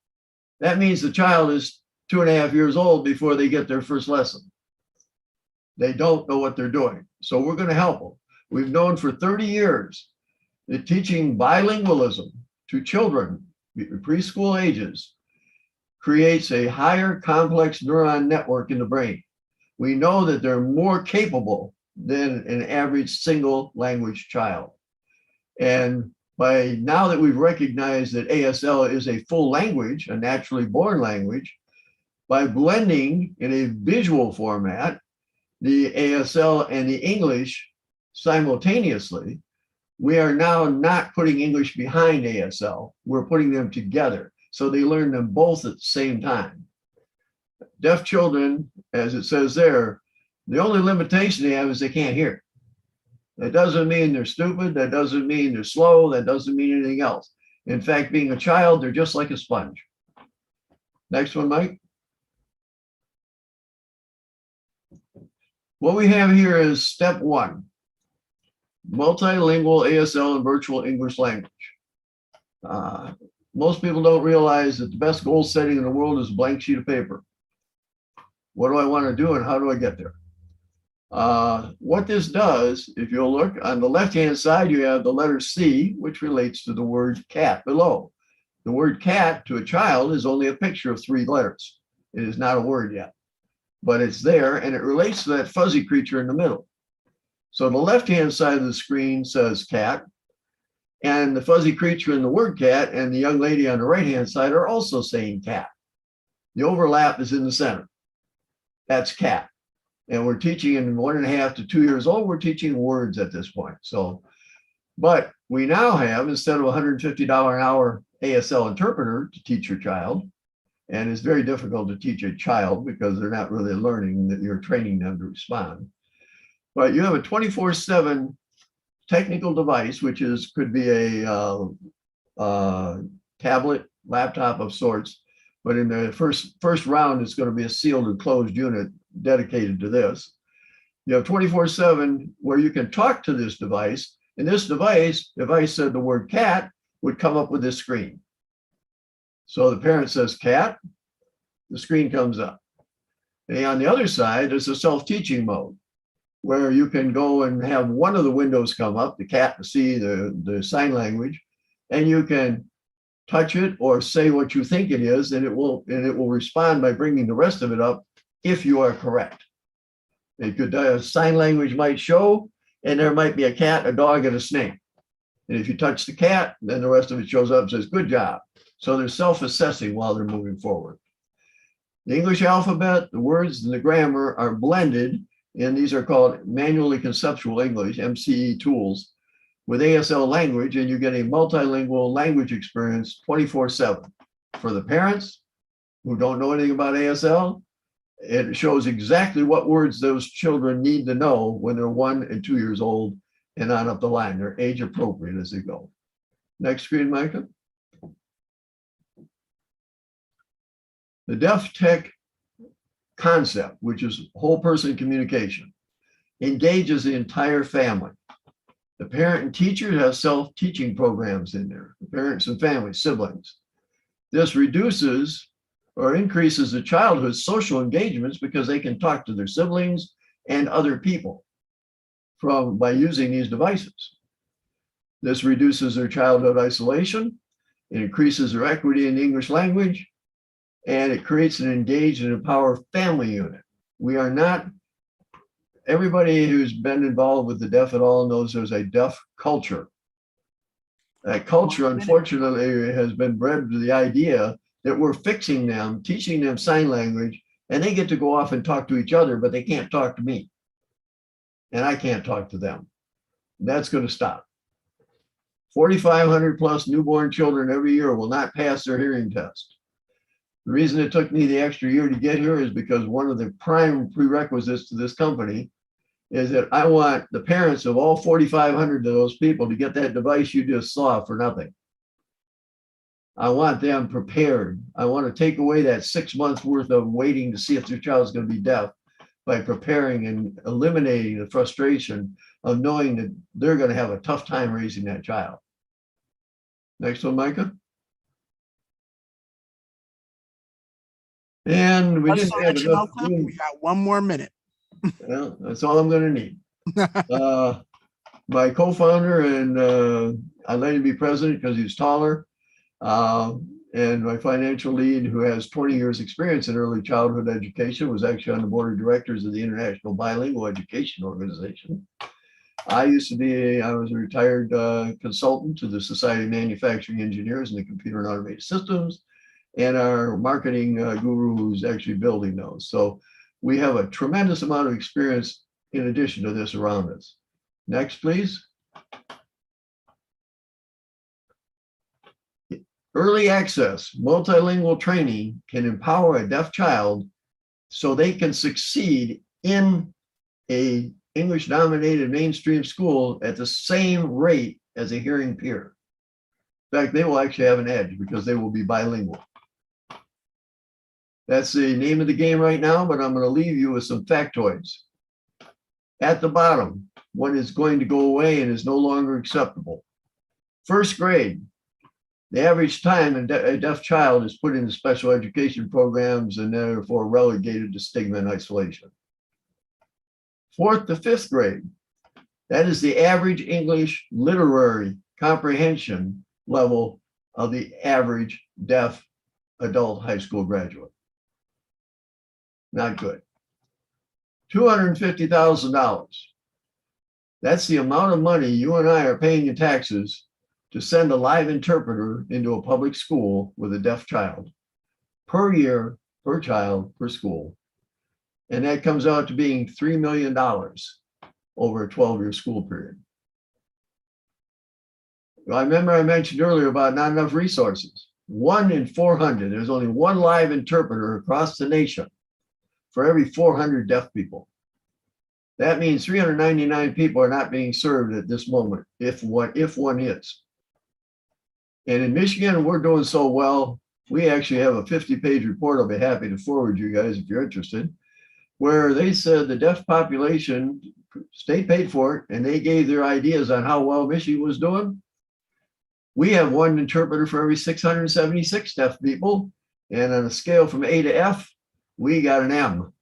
that means the child is 2.5 years old before they get their first lesson. They don't know what they're doing. So we're going to help them. We've known for 30 years that teaching bilingualism to children, preschool ages, creates a higher complex neuron network in the brain. We know that they're more capable than an average single language child. And By now that we've recognized that ASL is a full language, a naturally born language, by blending in a visual format the ASL and the English simultaneously, we are now not putting English behind ASL. We're putting them together. So they learn them both at the same time. Deaf children, as it says there, the only limitation they have is they can't hear. That doesn't mean they're stupid. That doesn't mean they're slow. That doesn't mean anything else. In fact, being a child, they're just like a sponge. Next one, Mike. What we have here is step one, multilingual ASL and virtual English language. Most people don't realize that the best goal setting in the world is a blank sheet of paper. What do I want to do and how do I get there? What this does, if you'll look on the left-hand side, you have the letter C, which relates to the word cat below. The word cat to a child is only a picture of 3 letters. It is not a word yet, but it's there and it relates to that fuzzy creature in the middle. So the left-hand side of the screen says cat, and the fuzzy creature in the word cat and the young lady on the right-hand side are also saying cat. The overlap is in the center. That's cat. And we're teaching in 1.5 to 2 years old, we're teaching words at this point. So, but we now have, instead of $150 an hour ASL interpreter to teach your child, and it's very difficult to teach a child because they're not really learning, that you're training them to respond. But you have a 24/7 technical device, which could be a tablet, laptop of sorts. But in the first round, it's going to be a sealed and closed unit dedicated to this. You have 24/7 where you can talk to this device. And this device, if I said the word cat, would come up with this screen. So the parent says cat, the screen comes up. And on the other side, there's a self-teaching mode where you can go and have one of the windows come up, the cat, the C, the sign language, and you can touch it or say what you think it is, and it will respond by bringing the rest of it up if you are correct. It could, sign language might show, and there might be a cat, a dog, and a snake. And if you touch the cat, then the rest of it shows up and says, good job. So they're self-assessing while they're moving forward. The English alphabet, the words, and the grammar are blended, and these are called manually conceptual English, MCE tools, with ASL language, and you get a multilingual language experience 24/7. For the parents who don't know anything about ASL, it shows exactly what words those children need to know when they're 1 and 2 years old and on up the line. They're age appropriate as they go. Next screen, Micah. The deaf tech concept, which is whole person communication, engages the entire family. The parent and teacher have self-teaching programs in there, the parents and family, siblings. This reduces or increases the childhood's social engagements because they can talk to their siblings and other people by using these devices. This reduces their childhood isolation, it increases their equity in the English language, and it creates an engaged and empowered family unit. We are not, everybody who's been involved with the deaf at all knows there's a deaf culture. That culture, unfortunately, has been bred to the idea that we're fixing them, teaching them sign language, and they get to go off and talk to each other, but they can't talk to me. And I can't talk to them. That's going to stop. 4,500 plus newborn children every year will not pass their hearing test. The reason it took me the extra year to get here is because one of the prime prerequisites to this company is that I want the parents of all 4,500 of those people to get that device you just saw for nothing. I want them prepared. I want to take away that 6 months worth of waiting to see if their child's going to be deaf by preparing and eliminating the frustration of knowing that they're going to have a tough time raising that child. Next one, Micah. And we didn't have enough room. We got 1 more minute. Well, that's all I'm going to need. My co-founder, and I'd let him be president because he's taller. And my financial lead, who has 20 years experience in early childhood education, was actually on the board of directors of the International Bilingual Education Organization. I was a retired consultant to the Society of Manufacturing Engineers in the Computer and Automated Systems, and our marketing guru who's actually building those. So we have a tremendous amount of experience in addition to this around us. Next, please. Early access multilingual training can empower a deaf child so they can succeed in a English-dominated mainstream school at the same rate as a hearing peer. In fact, they will actually have an edge because they will be bilingual. That's the name of the game right now, but I'm going to leave you with some factoids. At the bottom, what is going to go away and is no longer acceptable. First grade, the average time a deaf child is put into special education programs and therefore relegated to stigma and isolation. 4th to 5th grade, that is the average English literary comprehension level of the average deaf adult high school graduate. Not good. $250,000. That's the amount of money you and I are paying in taxes to send a live interpreter into a public school with a deaf child per year, per child, per school. And that comes out to being $3 million over a 12-year school period. I remember I mentioned earlier about not enough resources. 1 in 400, there's only one live interpreter across the nation for every 400 deaf people. That means 399 people are not being served at this moment, if one is. And in Michigan, we're doing so well, we actually have a 50-page report I'll be happy to forward you guys if you're interested, where they said the deaf population, state paid for it, and they gave their ideas on how well Michigan was doing. We have one interpreter for every 676 deaf people, and on a scale from A to F, we got an M.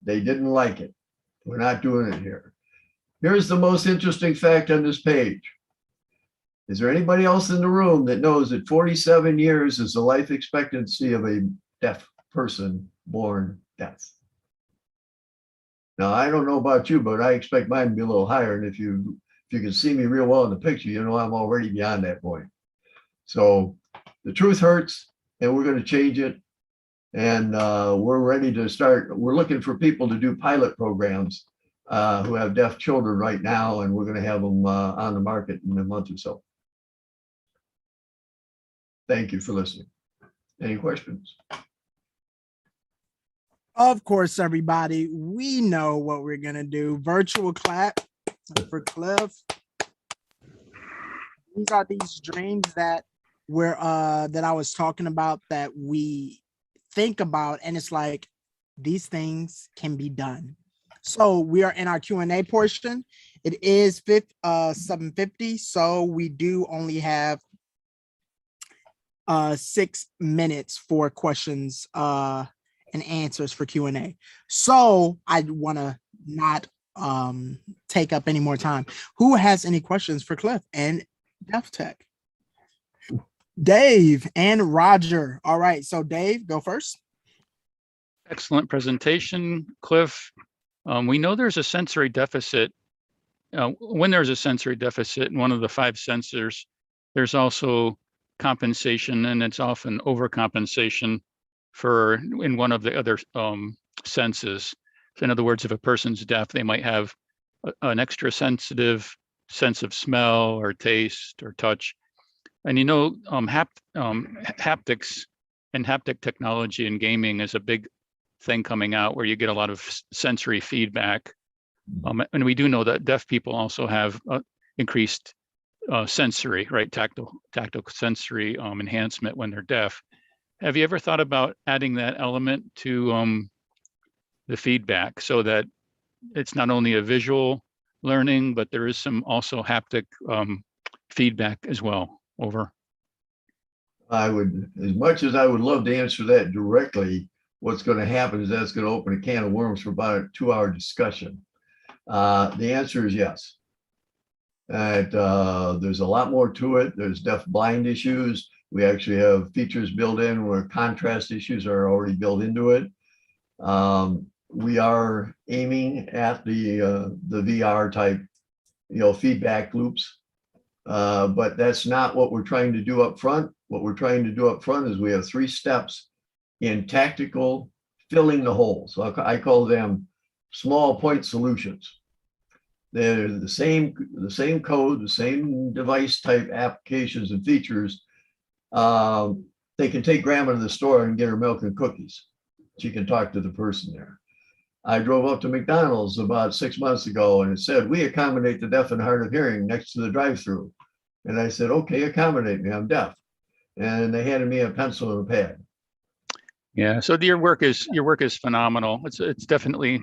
They didn't like it. We're not doing it here. Here's the most interesting fact on this page. Is there anybody else in the room that knows that 47 years is the life expectancy of a deaf person born deaf? Now, I don't know about you, but I expect mine to be a little higher. And if you can see me real well in the picture, you know I'm already beyond that point. So the truth hurts, and we're going to change it. And we're ready to start. We're looking for people to do pilot programs who have deaf children right now, and we're going to have them on the market in a month or so. Thank you for listening. Any questions? Of course, everybody, we know what we're going to do. Virtual clap for Cliff. These are these dreams that that I was talking about that we think about, and it's like these things can be done. So we are in our Q&A portion. It is 7:50, so we do only have 6 minutes for questions and answers for Q&A. So I want to not take up any more time. Who has any questions for Cliff and Deaf Tech? Dave and Roger. All right, so Dave, go first. Excellent presentation, Cliff. We know there's a sensory deficit. When there's a sensory deficit in one of the 5 sensors, there's also compensation, and it's often overcompensation in one of the other senses. So in other words, if a person's deaf, they might have an extra sensitive sense of smell or taste or touch. And you know, haptics and haptic technology in gaming is a big thing coming out where you get a lot of sensory feedback. And we do know that deaf people also have increased sensory, right? Tactile sensory enhancement when they're deaf. Have you ever thought about adding that element to the feedback so that it's not only a visual learning, but there is some also haptic feedback as well? Over. I would, as much as I would love to answer that directly, what's going to happen is that's going to open a can of worms for about a 2-hour discussion. The answer is yes. There's a lot more to it. There's deaf blind issues. We actually have features built in where contrast issues are already built into it. We are aiming at the VR type feedback loops. But that's not what we're trying to do up front. What we're trying to do up front is we have 3 steps in tactical filling the holes. So I call them small point solutions. They're the same code, the same device type applications and features. They can take grandma to the store and get her milk and cookies. She can talk to the person there. I drove up to McDonald's about 6 months ago and it said, "We accommodate the deaf and hard of hearing," next to the drive-through. And I said, "Okay, accommodate me, I'm deaf." And they handed me a pencil and a pad. Yeah. So your work is phenomenal. It's definitely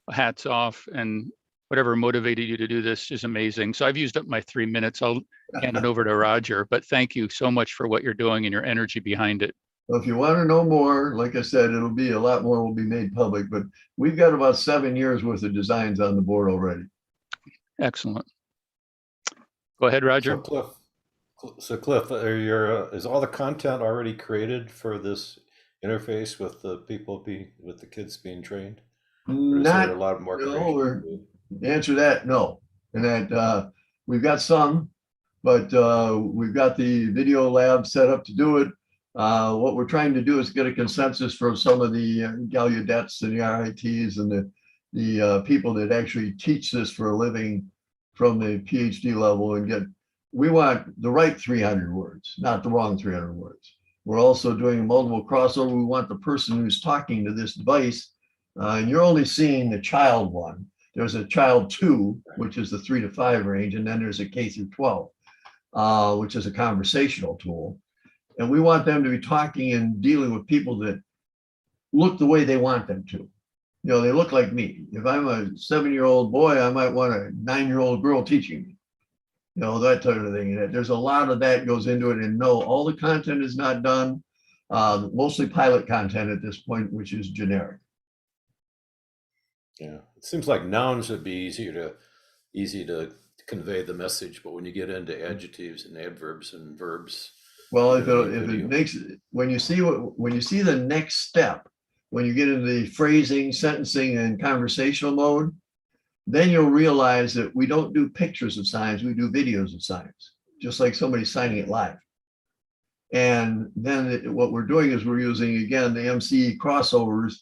hats off, and whatever motivated you to do this is amazing. So I've used up my 3 minutes. I'll hand it over to Roger, but thank you so much for what you're doing and your energy behind it. Well, if you want to know more, like I said, it'll be a lot more will be made public, but we've got about 7 years worth of designs on the board already. Excellent. Go ahead, Roger. So Cliff, is all the content already created for this interface with the with the kids being trained? Or is there a lot more? No, the answer to that, no. And that we've got some, but we've got the video lab set up to do it. What we're trying to do is get a consensus from some of the Gallaudets and the RITs and the people that actually teach this for a living from the PhD level, and we want the right 300 words, not the wrong 300 words. We're also doing multiple crossover. We want the person who's talking to this device, and you're only seeing the child one. There's a child 2, which is the 3 to 5 range, and then there's a K through 12, which is a conversational tool. And we want them to be talking and dealing with people that look the way they want them to. They look like me. If I'm a 7-year-old boy, I might want a 9-year-old girl teaching me. That type of thing. There's a lot of that goes into it. And no, all the content is not done. Mostly pilot content at this point, which is generic. Yeah, it seems like nouns would be easy to convey the message, but when you get into adjectives and adverbs and verbs, well, if it makes it, when you see the next step, when you get into the phrasing, sentencing, and conversational mode, then you'll realize that we don't do pictures of signs, we do videos of signs, just like somebody signing it live. And then what we're doing is we're using, again, the MCE crossovers,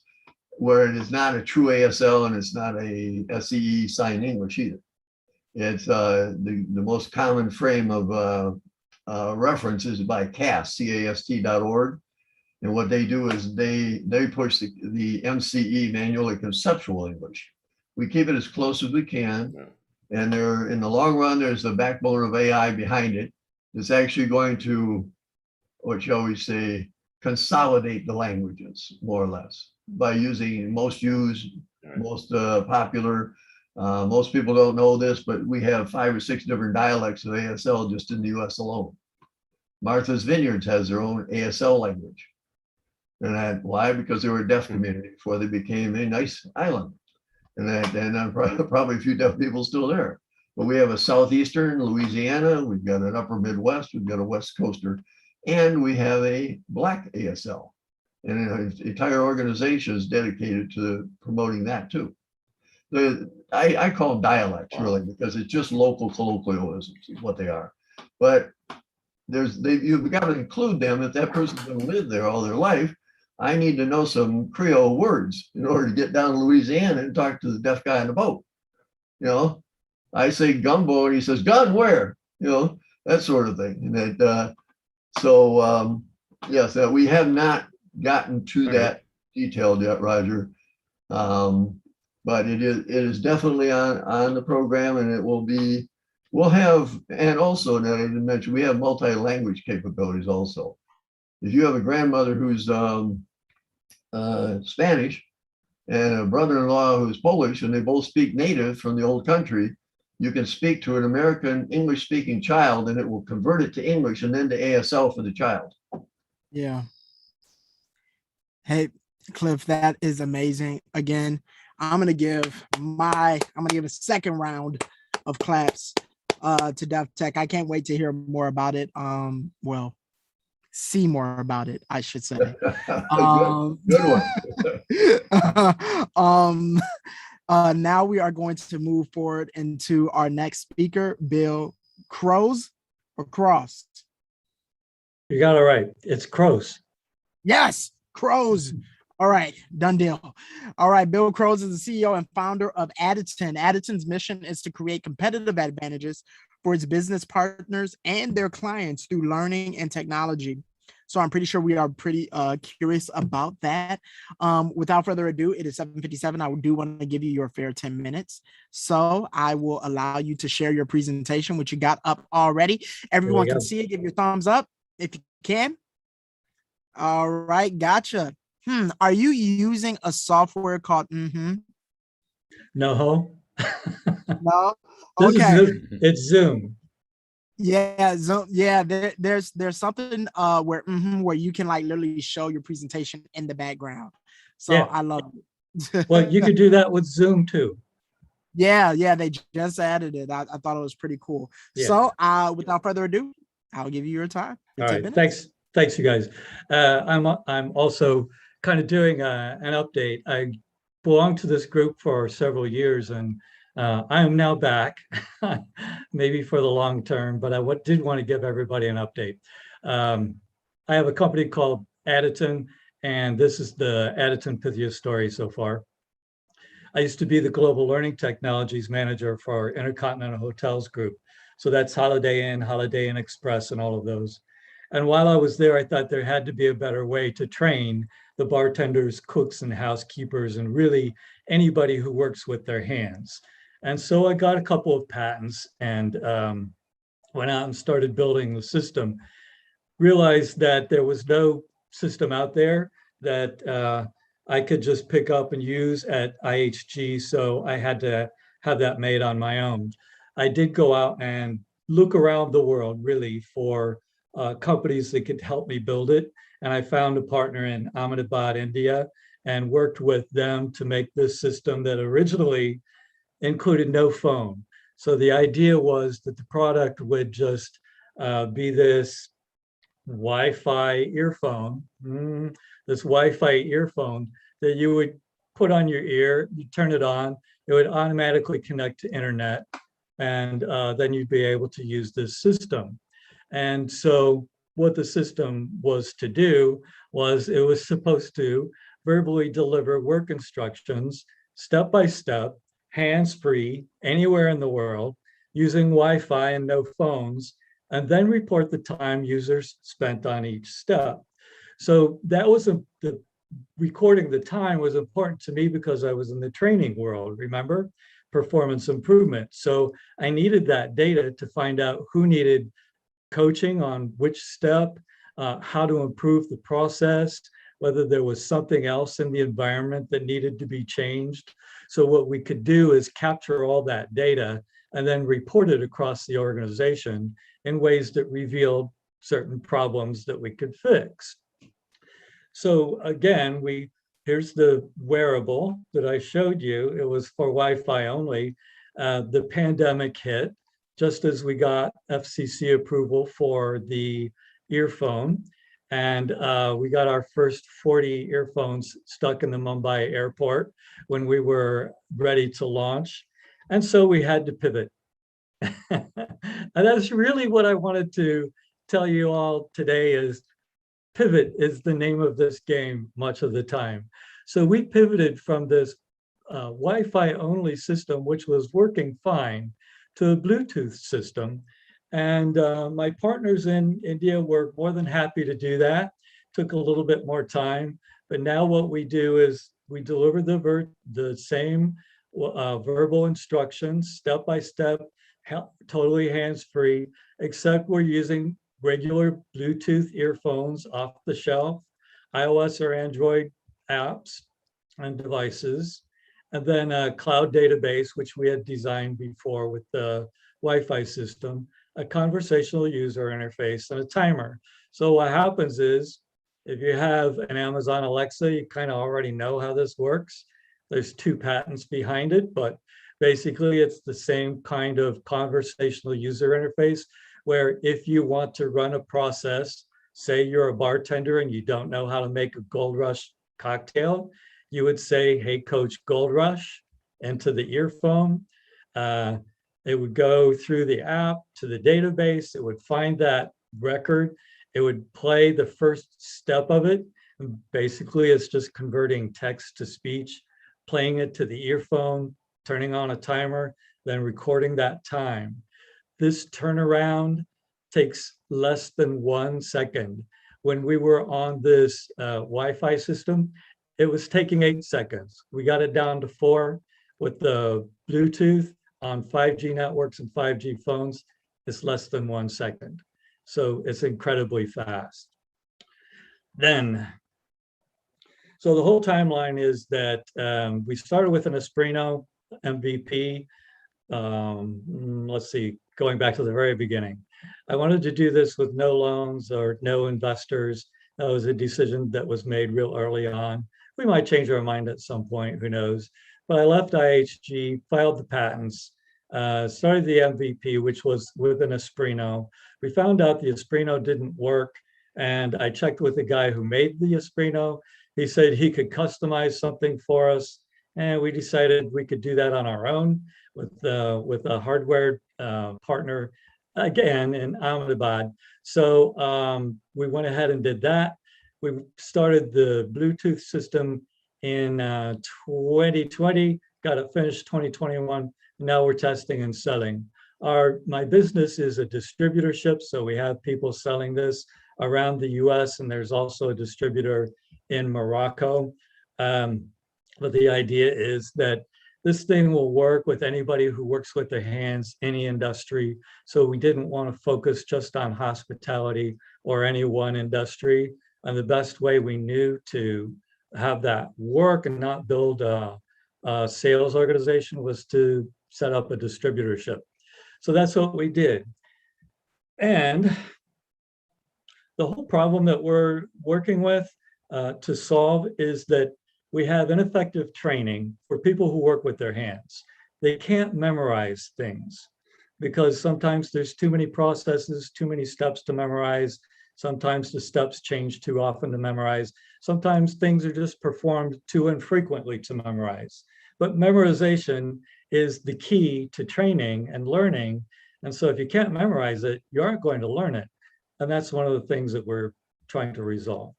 where it is not a true ASL and it's not a SEE sign English either. It's the most common frame of reference is by CAST.org. And what they do is they push the MCE, manually conceptual English. We keep it as close as we can. And in the long run, there's the backbone of AI behind it. It's actually going to, what shall we say, consolidate the languages, more or less, by using most used, most popular. Most people don't know this, but we have 5 or 6 different dialects of ASL just in the US alone. Martha's Vineyards has their own ASL language. And why? Because they were a deaf community before they became a nice island. And probably a few deaf people still there. But we have a southeastern Louisiana, we've got an upper Midwest, we've got a West Coaster, and we have a Black ASL. And an entire organization is dedicated to promoting that too. I call them dialects really, because it's just local colloquialisms is what they are. But you've got to include them. If that person's going to live there all their life, I need to know some Creole words in order to get down to Louisiana and talk to the deaf guy on the boat. I say gumbo and he says, "Gun where?" That sort of thing. And yes, we have not gotten to that detailed yet, Roger. But it is definitely on the program, and it will be. We'll have, and also, and I didn't mention, we have multi-language capabilities also. If you have a grandmother who's Spanish and a brother-in-law who's Polish, and they both speak native from the old country, you can speak to an American English-speaking child, and it will convert it to English and then to ASL for the child. Yeah. Hey, Cliff, that is amazing. Again, I'm gonna give a second round of claps to Deaf Tech. I can't wait to hear more about it. See more about it, I should say. Good one. Now we are going to move forward into our next speaker, Bill Crows or Cross. You got it right. It's Crows. Yes, Crows. All right, done deal. All right, Bill Crows is the CEO and founder of Additon. Additon's mission is to create competitive advantages for its business partners and their clients through learning and technology. So I'm pretty sure we are pretty curious about that. Without further ado, it is 7:57. I do want to give you your fair 10 minutes. So I will allow you to share your presentation, which you got up already. Everyone can see it. Give your thumbs up if you can. All right, gotcha. Are you using a software called No. No? This is Okay. Zoom. It's Zoom. Yeah, Zoom. Yeah, there's something where you can like literally show your presentation in the background. So Yeah. I love it. Well, you could do that with Zoom too. Yeah, they just added it. I thought it was pretty cool. Yeah. So without further ado, I'll give you your time. All right. Thanks, you guys. I'm also kind of doing an update. I belonged to this group for several years, and I am now back, maybe for the long term. But I did want to give everybody an update. I have a company called Additon, and this is the Additon Pythia story so far. I used to be the Global Learning Technologies Manager for Intercontinental Hotels Group. So that's Holiday Inn Express, and all of those. And while I was there, I thought there had to be a better way to train the bartenders, cooks, and housekeepers, and really anybody who works with their hands. And so I got a couple of patents and went out and started building the system. Realized that there was no system out there that I could just pick up and use at IHG. So I had to have that made on my own. I did go out and look around the world really for companies that could help me build it. And I found a partner in Ahmedabad, India, and worked with them to make this system that originally included no phone. So the idea was that the product would just be this Wi-Fi earphone, that you would put on your ear, you turn it on, it would automatically connect to internet, and then you'd be able to use this system. And so what the system was to do was it was supposed to verbally deliver work instructions, step by step, hands-free, anywhere in the world, using Wi-Fi and no phones, and then report the time users spent on each step. So that was the recording the time was important to me because I was in the training world, remember? Performance improvement. So I needed that data to find out who needed coaching on which step, how to improve the process, whether there was something else in the environment that needed to be changed. So what we could do is capture all that data and then report it across the organization in ways that revealed certain problems that we could fix. So again, here's the wearable that I showed you. It was for Wi-Fi only. The pandemic hit just as we got FCC approval for the earphone. And we got our first 40 earphones stuck in the Mumbai airport when we were ready to launch. And so we had to pivot. And that's really what I wanted to tell you all today is pivot is the name of this game much of the time. So we pivoted from this Wi-Fi only system, which was working fine, to a Bluetooth system. And my partners in India were more than happy to do that. Took a little bit more time, but now what we do is we deliver the same verbal instructions, step by step, totally hands-free, except we're using regular Bluetooth earphones off the shelf, iOS or Android apps and devices, and then a cloud database, which we had designed before with the Wi-Fi system, a conversational user interface, and a timer. So what happens is, if you have an Amazon Alexa, you kind of already know how this works. There's 2 patents behind it, but basically it's the same kind of conversational user interface where if you want to run a process, say you're a bartender and you don't know how to make a Gold Rush cocktail, you would say, hey, Coach Gold Rush, into the earphone. It would go through the app to the database. It would find that record. It would play the first step of it. And basically, it's just converting text to speech, playing it to the earphone, turning on a timer, then recording that time. This turnaround takes less than 1 second. When we were on this Wi-Fi system, it was taking 8 seconds. We got it down to 4 with the Bluetooth on 5G networks and 5G phones. It's less than 1 second. So it's incredibly fast. Then, so the whole timeline is that we started with an Esprino MVP. Let's see, going back to the very beginning. I wanted to do this with no loans or no investors. That was a decision that was made real early on. We might change our mind at some point, who knows. But I left IHG, filed the patents, started the MVP, which was with an Esprino. We found out the Esprino didn't work, and I checked with the guy who made the Esprino. He said he could customize something for us, and we decided we could do that on our own with a hardware partner, again, in Ahmedabad. So we went ahead and did that. We started the Bluetooth system in 2020, got it finished 2021. Now we're testing and selling. My business is a distributorship, so we have people selling this around the US, and there's also a distributor in Morocco. But the idea is that this thing will work with anybody who works with their hands, any industry. So we didn't want to focus just on hospitality or any one industry. And the best way we knew to have that work and not build a sales organization was to set up a distributorship. So that's what we did. And the whole problem that we're working with to solve is that we have ineffective training for people who work with their hands. They can't memorize things because sometimes there's too many processes, too many steps to memorize. Sometimes the steps change too often to memorize. Sometimes things are just performed too infrequently to memorize. But memorization is the key to training and learning. And so if you can't memorize it, you aren't going to learn it. And that's one of the things that we're trying to resolve.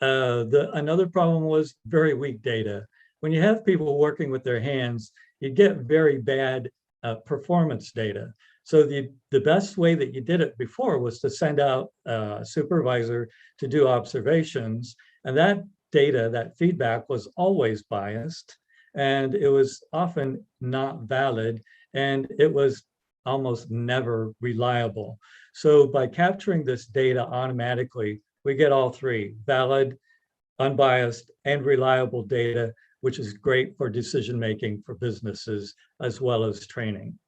Another problem was very weak data. When you have people working with their hands, you get very bad performance data. So the best way that you did it before was to send out a supervisor to do observations. And that data, that feedback was always biased, and it was often not valid, and it was almost never reliable. So by capturing this data automatically, we get all three: valid, unbiased, and reliable data, which is great for decision-making for businesses as well as training.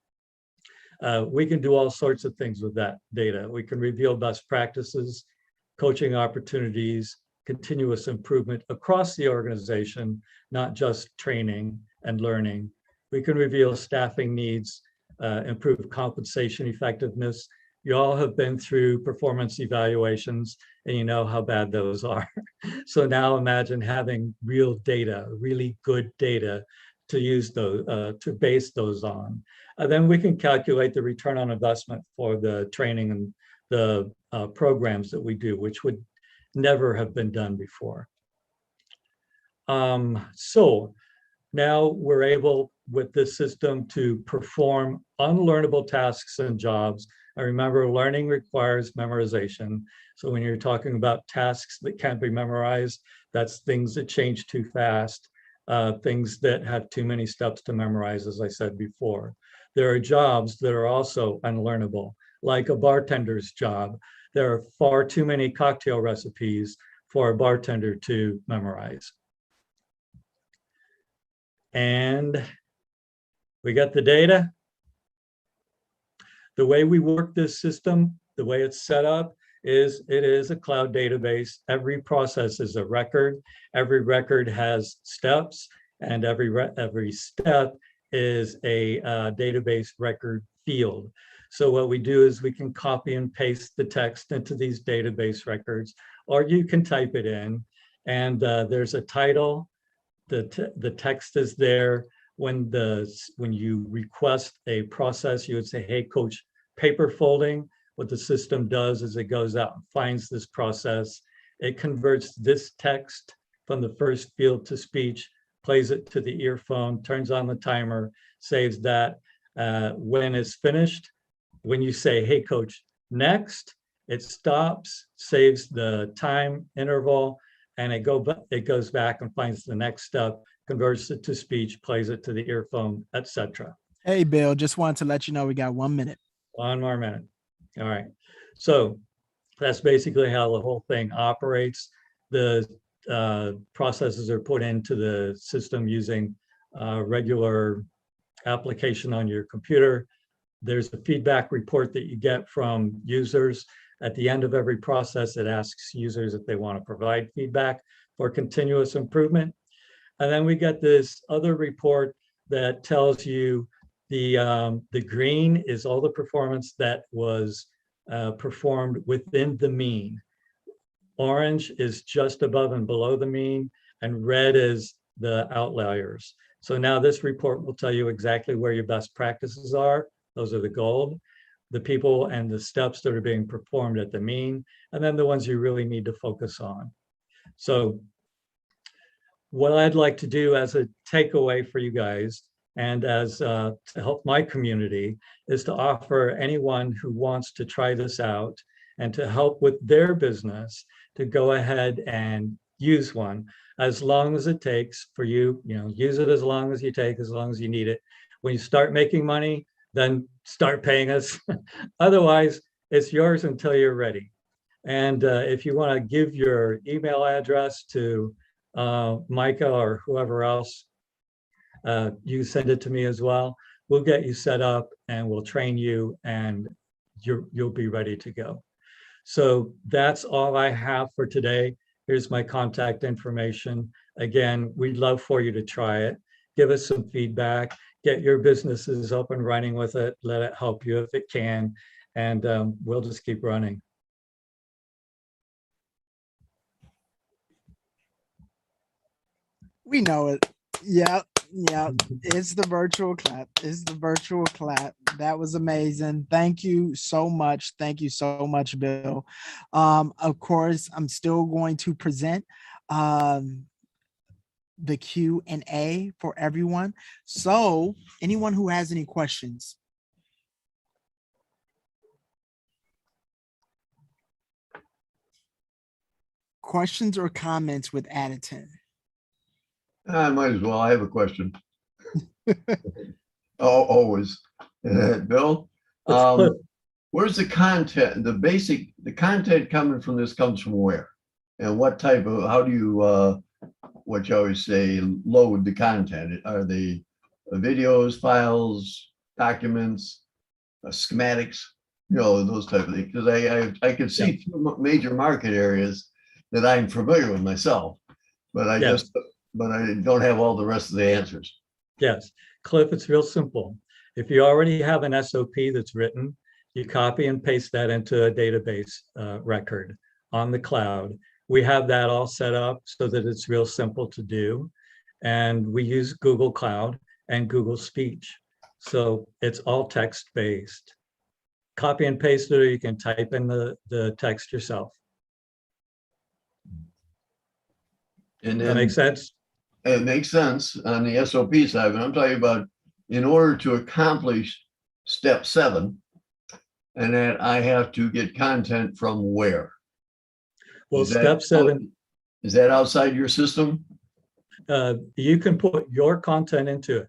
We can do all sorts of things with that data. We can reveal best practices, coaching opportunities, continuous improvement across the organization, not just training and learning. We can reveal staffing needs, improve compensation effectiveness. You all have been through performance evaluations and you know how bad those are. So now imagine having real data, really good data to use those, to base those on. Then we can calculate the return on investment for the training and the programs that we do, which would never have been done before. So now we're able with this system to perform unlearnable tasks and jobs. And remember, learning requires memorization. So when you're talking about tasks that can't be memorized, that's things that change too fast, things that have too many steps to memorize, as I said before. There are jobs that are also unlearnable, like a bartender's job. There are far too many cocktail recipes for a bartender to memorize. And we got the data. The way we work this system, the way it's set up, is it is a cloud database. Every process is a record. Every record has steps, and every step is a database record field. So what we do is we can copy and paste the text into these database records, or you can type it in, and there's a title, the text is there. When you request a process, you would say, hey, coach, paper folding. What the system does is it goes out and finds this process. It converts this text from the first field to speech, plays it to the earphone, turns on the timer, saves that. When it's finished, when you say, hey, coach, next, it stops, saves the time interval, and it goes back and finds the next step, converts it to speech, plays it to the earphone, etc. Hey, Bill, just wanted to let you know we got 1 minute. 1 more minute. All right. So that's basically how the whole thing operates. The processes are put into the system using regular application on your computer. There's a feedback report that you get from users. At the end of every process, it asks users if they want to provide feedback for continuous improvement. And then we get this other report that tells you the green is all the performance that was performed within the mean. Orange is just above and below the mean, and red is the outliers. So now this report will tell you exactly where your best practices are. Those are the gold, the people and the steps that are being performed at the mean, and then the ones you really need to focus on. So what I'd like to do as a takeaway for you guys, and as to help my community, is to offer anyone who wants to try this out and to help with their business to go ahead and use one as long as it takes for you. Use it as long as you take, as long as you need it. When you start making money, then start paying us. Otherwise, it's yours until you're ready. And if you want to give your email address to Micah or whoever else, you send it to me as well. We'll get you set up and we'll train you, and you'll be ready to go. So that's all I have for today. Here's my contact information. Again, we'd love for you to try it. Give us some feedback. Get your businesses up and running with it. Let it help you if it can. And we'll just keep running. We know it. Yeah. It's the virtual clap. It's the virtual clap. That was amazing. Thank you so much. Thank you so much, Bill. Of course, I'm still going to present the Q&A for everyone. So anyone who has any questions. Questions or comments with Additon? I might as well. I have a question. Oh, always. Bill, where's the content, the content coming from this comes from where? And what type of, how do you, what you always say, load the content? Are they videos, files, documents, schematics, those type of things? Because I can see two major market areas that I'm familiar with myself, but I don't have all the rest of the answers. Yes, Cliff, it's real simple. If you already have an SOP that's written, you copy and paste that into a database record on the cloud. We have that all set up so that it's real simple to do. And we use Google Cloud and Google Speech. So it's all text-based. Copy and paste it, or you can type in the text yourself. And Does that make sense? It makes sense on the SOP side, but I'm talking about in order to accomplish step 7, and that I have to get content from where? Well, step 7. Is that outside your system? You can put your content into it.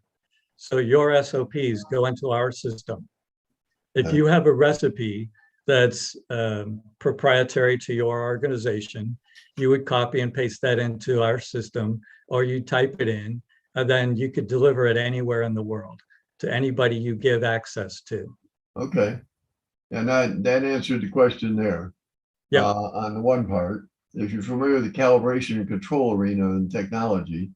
So your SOPs go into our system. If you have a recipe that's proprietary to your organization, you would copy and paste that into our system, or you type it in, and then you could deliver it anywhere in the world to anybody you give access to. Okay. And that answered the question there. Yeah. On the one part, if you're familiar with the calibration and control arena and technology,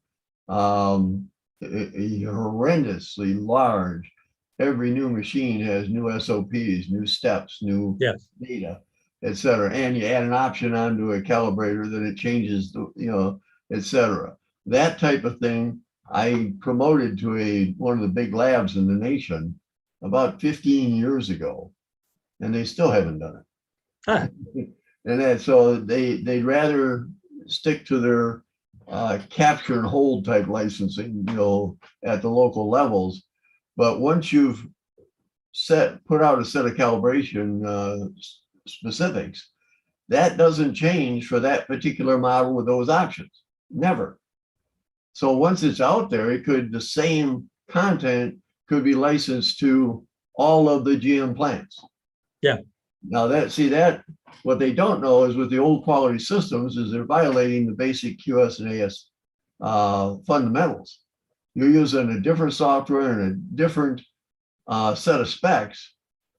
horrendously large. Every new machine has new SOPs, new steps, new data, et cetera. And you add an option onto a calibrator that it changes, et cetera. that type of thing, I promoted to one of the big labs in the nation about 15 years ago, and they still haven't done it. Ah, And that, so they'd rather stick to their capture and hold type licensing, at the local levels. But once you've put out a set of calibration specifics, that doesn't change for that particular model with those options. Never. So once it's out there, the same content could be licensed to all of the GM plants. Yeah. Now what they don't know is with the old quality systems is they're violating the basic QS and AS fundamentals. You're using a different software and a different set of specs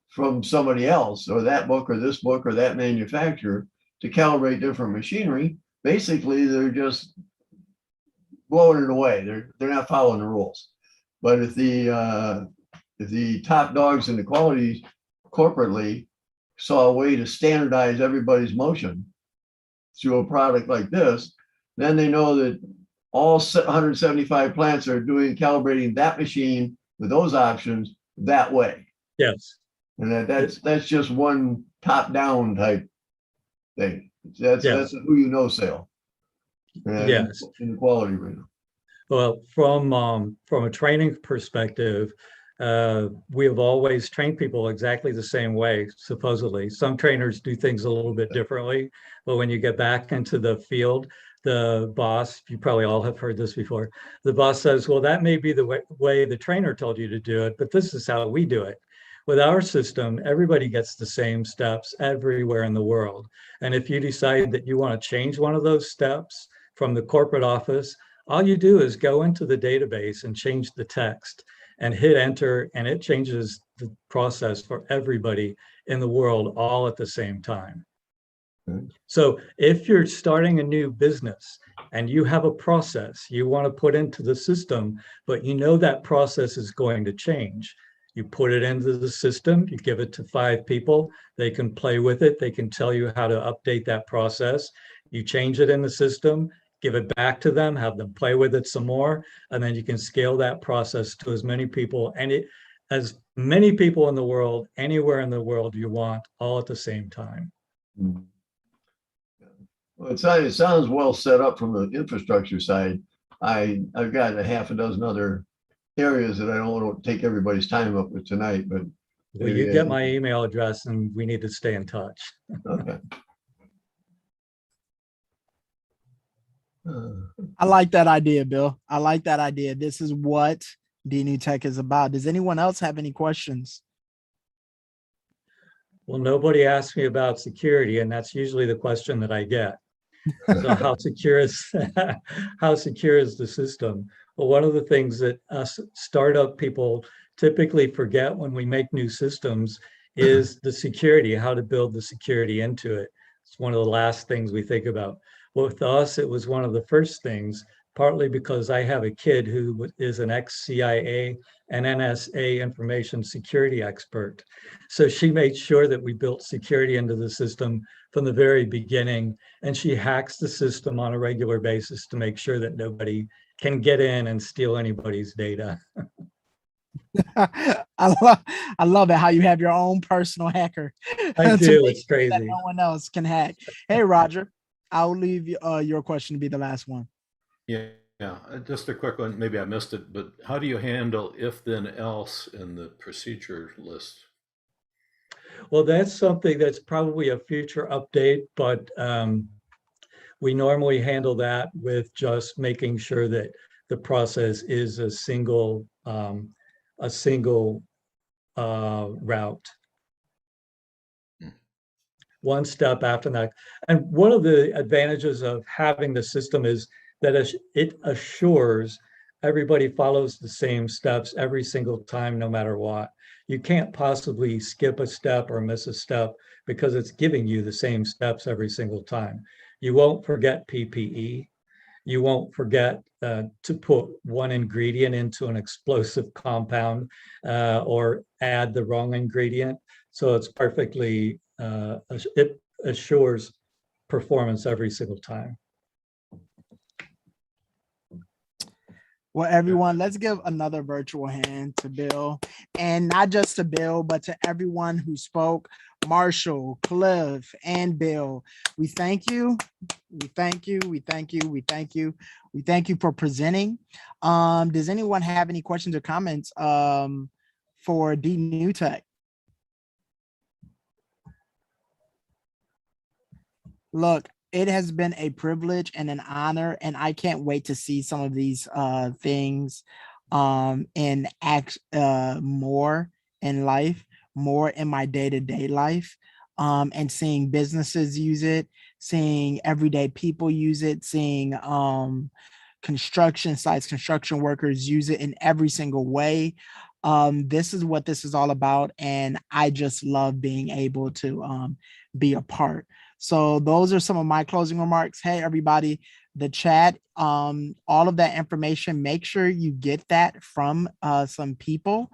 from somebody else, or that book or this book or that manufacturer, to calibrate different machinery. Basically, they're just blowing it away. They're not following the rules. But if the top dogs in the quality corporately saw a way to standardize everybody's motion through a product like this, then they know that all 175 plants are calibrating that machine with those options that way. yes. And that's just one top-down type thing. That's Yes. a who you know sale. Yes. In the quality arena. Well, from a training perspective, we have always trained people exactly the same way, supposedly. Some trainers do things a little bit differently, but when you get back into the field, the boss, you probably all have heard this before, the boss says, well, that may be the way the trainer told you to do it, but this is how we do it. With our system, everybody gets the same steps everywhere in the world. And if you decide that you want to change one of those steps from the corporate office, all you do is go into the database and change the text and hit enter, and it changes the process for everybody in the world all at the same time. So if you're starting a new business and you have a process you want to put into the system, but you know that process is going to change, you put it into the system, you give it to 5 people, they can play with it, they can tell you how to update that process, you change it in the system, give it back to them, have them play with it some more, and then you can scale that process to as many people as many people in the world, anywhere in the world you want, all at the same time. Well, it sounds well set up from the infrastructure side. I've got a half a dozen other areas that I don't want to take everybody's time up with tonight, but Well, you get my email address and we need to stay in touch. okay. I like that idea, Bill. I like that idea. This is what DNU Tech is about. Does anyone else have any questions? Well, nobody asked me about security, and that's usually the question that I get. So how secure is the system? Well, one of the things that us startup people typically forget when we make new systems is the security, how to build the security into it. It's one of the last things we think about. With us, it was one of the first things, partly because I have a kid who is an ex-CIA and NSA information security expert. So she made sure that we built security into the system from the very beginning, and she hacks the system on a regular basis to make sure that nobody can get in and steal anybody's data. I love it how you have your own personal hacker. I to do, make it's sure that crazy. no one else can hack. Hey, Roger, I'll leave your question to be the last one. Yeah, just a quick one. Maybe I missed it, but how do you handle if then else in the procedure list? Well, that's something that's probably a future update, but we normally handle that with just making sure that the process is a single route. One step after that. And one of the advantages of having the system is that it assures everybody follows the same steps every single time, no matter what. You can't possibly skip a step or miss a step because it's giving you the same steps every single time. You won't forget PPE. You won't forget to put one ingredient into an explosive compound or add the wrong ingredient. So it's perfectly, it assures performance every single time. Well, everyone, let's give another virtual hand to Bill, and not just to Bill, but to everyone who spoke. Marshall, Cliff, and Bill, we thank you. We thank you. We thank you. We thank you. We thank you for presenting. Does anyone have any questions or comments for D New Tech? Look, it has been a privilege and an honor, and I can't wait to see some of these things in more in life, more in my day-to-day life, and seeing businesses use it, seeing everyday people use it, seeing construction sites, construction workers use it in every single way. This is what this is all about, and I just love being able to be a part. So those are some of my closing remarks. Hey, everybody, the chat, all of that information, make sure you get that from some people.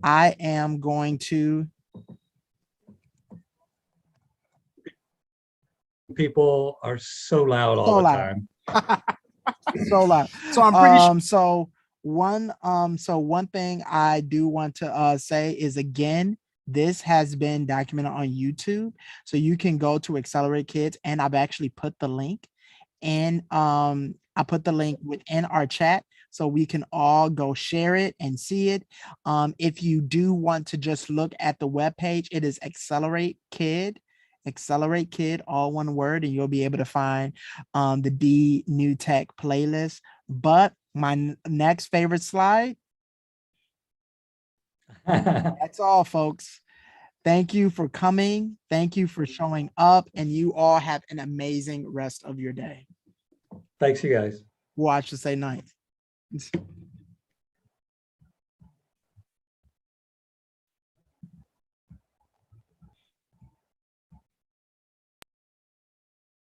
I am going to. People are so loud all the time. So loud. So I'm pretty sure. So one thing I do want to say is, again, this has been documented on YouTube, so you can go to Accelerate Kids, and I've actually put the link in. I put the link within our chat, so we can all go share it and see it. If you do want to just look at the webpage, it is Accelerate Kid, all one word, and you'll be able to find the D New Tech playlist. But my next favorite slide. That's all, folks. Thank you for coming. Thank you for showing up, and you all have an amazing rest of your day. Thanks, you guys. Watch to say night.